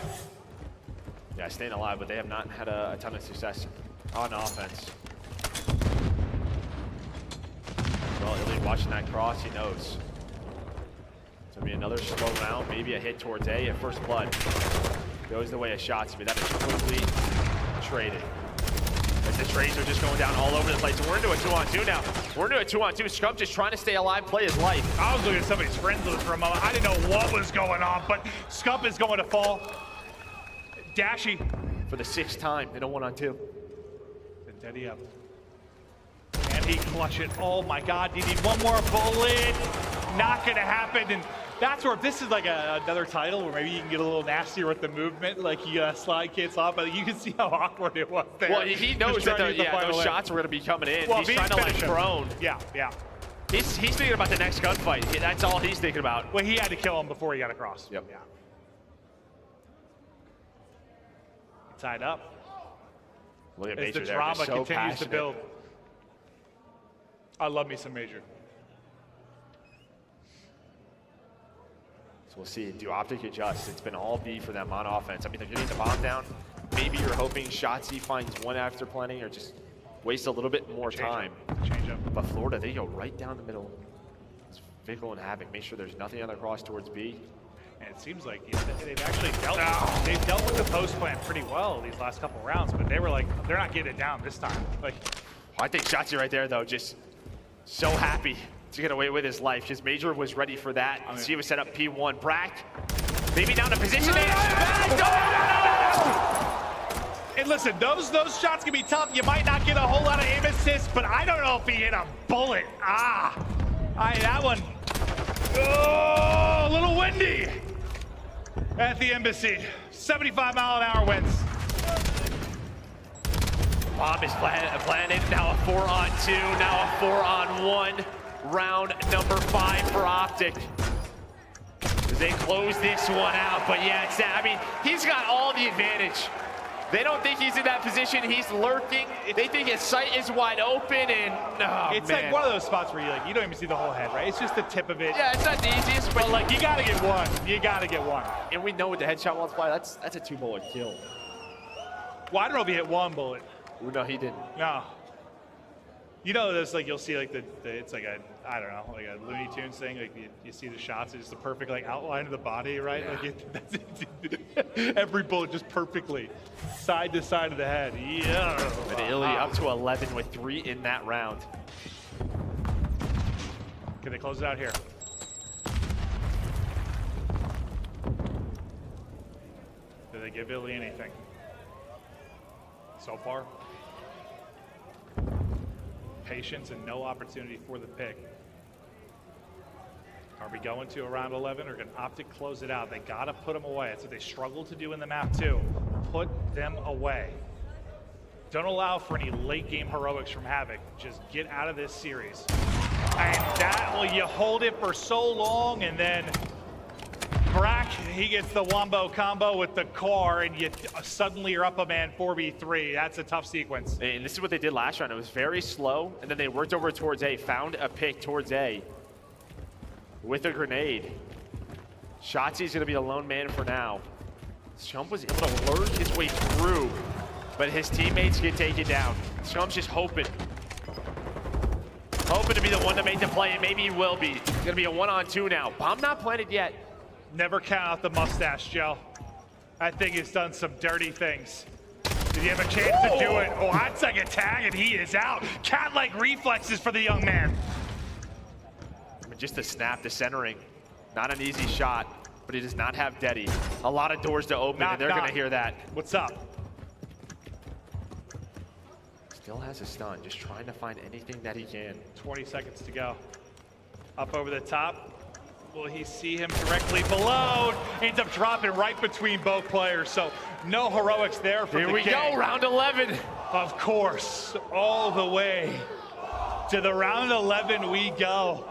Yeah, staying alive, but they have not had a ton of success on offense. Well, Illy watching that cross, he knows. It's gonna be another slow round, maybe a hit towards A at first blood. Goes the way of shots, but that is quickly traded. As the trades are just going down all over the place. So we're into a 2-on-2 now. We're into a 2-on-2. Scump just trying to stay alive, play his life. I was looking at somebody's friends list for a moment. I didn't know what was going on, but Scump is going to fall. Dashi. For the 6th time in a 1-on-2. And Teddy up. Can he clutch it? Oh my God, you need one more bullet. Not gonna happen. And that's where, if this is like another title where maybe you can get a little nastier with the movement, like you slide kids off, but you can see how awkward it was there. Well, he knows that those shots were gonna be coming in. Well, he's trying to like prone. Yeah. He's thinking about the next gunfight. That's all he's thinking about. Well, he had to kill him before he got across. Yep. Yeah. Tied up. William As Major the there, drama so continues passionate. to build. I love me some Major. So we'll see. Do Optic adjust? It's been all B for them on offense. I mean, they're getting the bomb down. Maybe you're hoping Shotzi finds one after planting or just waste a little bit more time. Change up. But Florida, they go right down the middle. It's Vickle and Havoc. Make sure there's nothing on the cross towards B. And it seems like they've actually dealt with the post plant pretty well these last couple rounds, but they were like, they're not getting it down this time. Like, I think Shotzi right there, though, just so happy to get away with his life because Major was ready for that. He was set up P1. Brack, maybe down to position. And listen, those shots can be tough. You might not get a whole lot of aim assist, but I don't know if he hit a bullet. That one. Oh, a little windy at the embassy. 75-mile-an-hour winds. Bomb is planted. Now a 4-on-2. Now a 4-on-1. Round number 5 for Optic. They close this one out, but yeah, I mean, he's got all the advantage. They don't think he's in that position. He's lurking. They think his sight is wide open, and it's like one of those spots where you don't even see the whole head, right? It's just the tip of it. Yeah, it's not the easiest, but like you gotta get one. You gotta get one. And we know with the headshot multiplier, that's a 2-bullet kill. Well, I don't know if he hit 1 bullet. Ooh, no, he didn't. No. You know, there's like, you'll see like it's like a, I don't know, like a Looney Tunes thing. Like you see the shots, it's just the perfect like outline of the body, right? Yeah. Like every bullet just perfectly side to side of the head. Yeah. But Illy up to 11 with 3 in that round. Can they close it out here? Did they give Illy anything? So far? Patience and no opportunity for the pick. Are we going to a round 11 or can Optic close it out? They gotta put them away. That's what they struggle to do in the map too. Put them away. Don't allow for any late game heroics from Havoc. Just get out of this series. And that, well, you hold it for so long and then Brack, he gets the wombo combo with the car, and you suddenly you're up a man 4v3. That's a tough sequence. And this is what they did last round. It was very slow, and then they worked over towards A, found a pick towards A with a grenade. Shotzi's gonna be a lone man for now. Chump was able to lurk his way through, but his teammates get taken down. Chump's just hoping to be the one to make the play, and maybe he will be. It's gonna be a 1-on-2 now. Bomb not planted yet. Never count out the mustache, Joe. I think he's done some dirty things. Did he have a chance to do it? Oh, hot second tag, and he is out. Cat-like reflexes for the young man. I mean, just the snap, the centering. Not an easy shot, but he does not have Deddy. A lot of doors to open, and they're going to hear that. What's up? Still has a stun, just trying to find anything that he can. 20 seconds to go. Up over the top. Will he see him directly below? Ends up dropping right between both players, so no heroics there for the Here we go, round 11. Of course, all the way to the round 11 we go.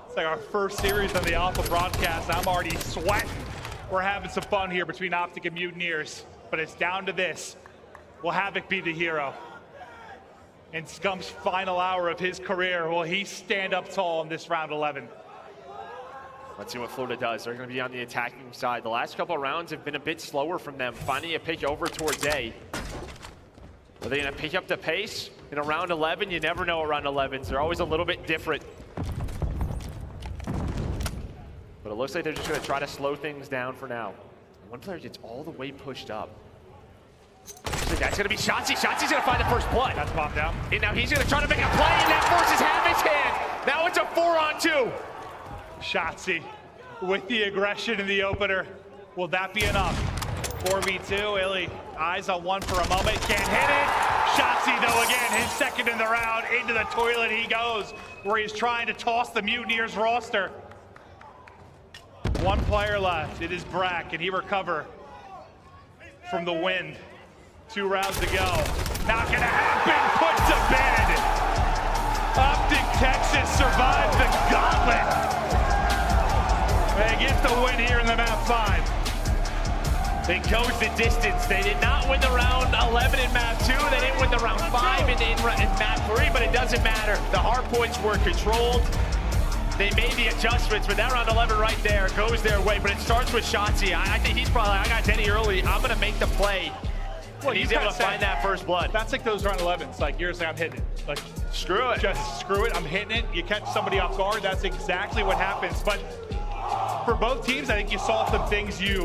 It's like our first series on the Alpha broadcast. I'm already sweating. We're having some fun here between Optic and Mutineers, but it's down to this. Will Havoc be the hero? In Scump's final hour of his career, will he stand up tall in this round 11? Let's see what Florida does. They're going to be on the attacking side. The last couple of rounds have been a bit slower from them, finding a pick over towards A. Are they going to pick up the pace in a round 11? You never know around 11s. They're always a little bit different. But it looks like they're just going to try to slow things down for now. One player gets all the way pushed up. That's going to be Shotzi. Shotzi's going to find the first blood. That's popped out. And now he's going to try to make a play, and that forces Havoc's hand. Now it's a 4-on-2. Shotzi with the aggression in the opener. Will that be enough? 4v2, Illy, eyes on one for a moment, can't hit it. Shotzi though again, his second in the round, into the toilet he goes, where he's trying to toss the Mutineers roster. One player left, it is Brack, and he recover from the wind. 2 rounds to go. Not gonna happen, put to bed. Optic Texas survived the gauntlet. They get the win here in the map 5. They goes the distance. They did not win the round 11 in map 2. They didn't win the round 5 in map 3, but it doesn't matter. The hard points were controlled. They made the adjustments, but that round 11 right there goes their way. But it starts with Shotzi. I think he's probably like, I got Denny early. I'm going to make the play. Well, he's able to find that first blood. That's like those round 11s. Like, you're saying, I'm hitting it. Like, screw it. Just screw it. I'm hitting it. You catch somebody off guard. That's exactly what happens. But for both teams, I think you saw some things you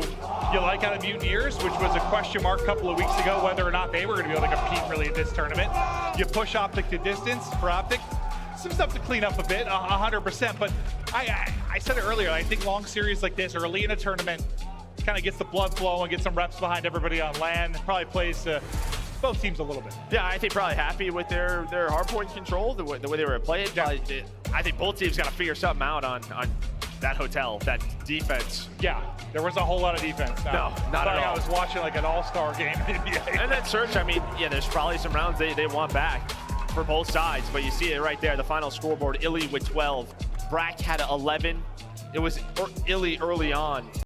like out of Mutineers, which was a question mark a couple of weeks ago, whether or not they were going to be able to compete really in this tournament. You push Optic to distance for Optic. Some stuff to clean up a bit, 100%. But I said it earlier, I think long series like this, early in a tournament, kind of gets the blood flowing, get some reps behind everybody on land. Probably plays both teams a little bit. Yeah, I think probably happy with their hardpoint control, the way they were playing. Yeah. I think both teams got to figure something out on that hotel, that defense. Yeah, there was a whole lot of defense. No, not at all. I was watching like an all-star game in the NBA. And then Search, I mean, yeah, there's probably some rounds they want back for both sides, but you see it right there, the final scoreboard, Illy with 12. Brack had 11. It was Illy early on.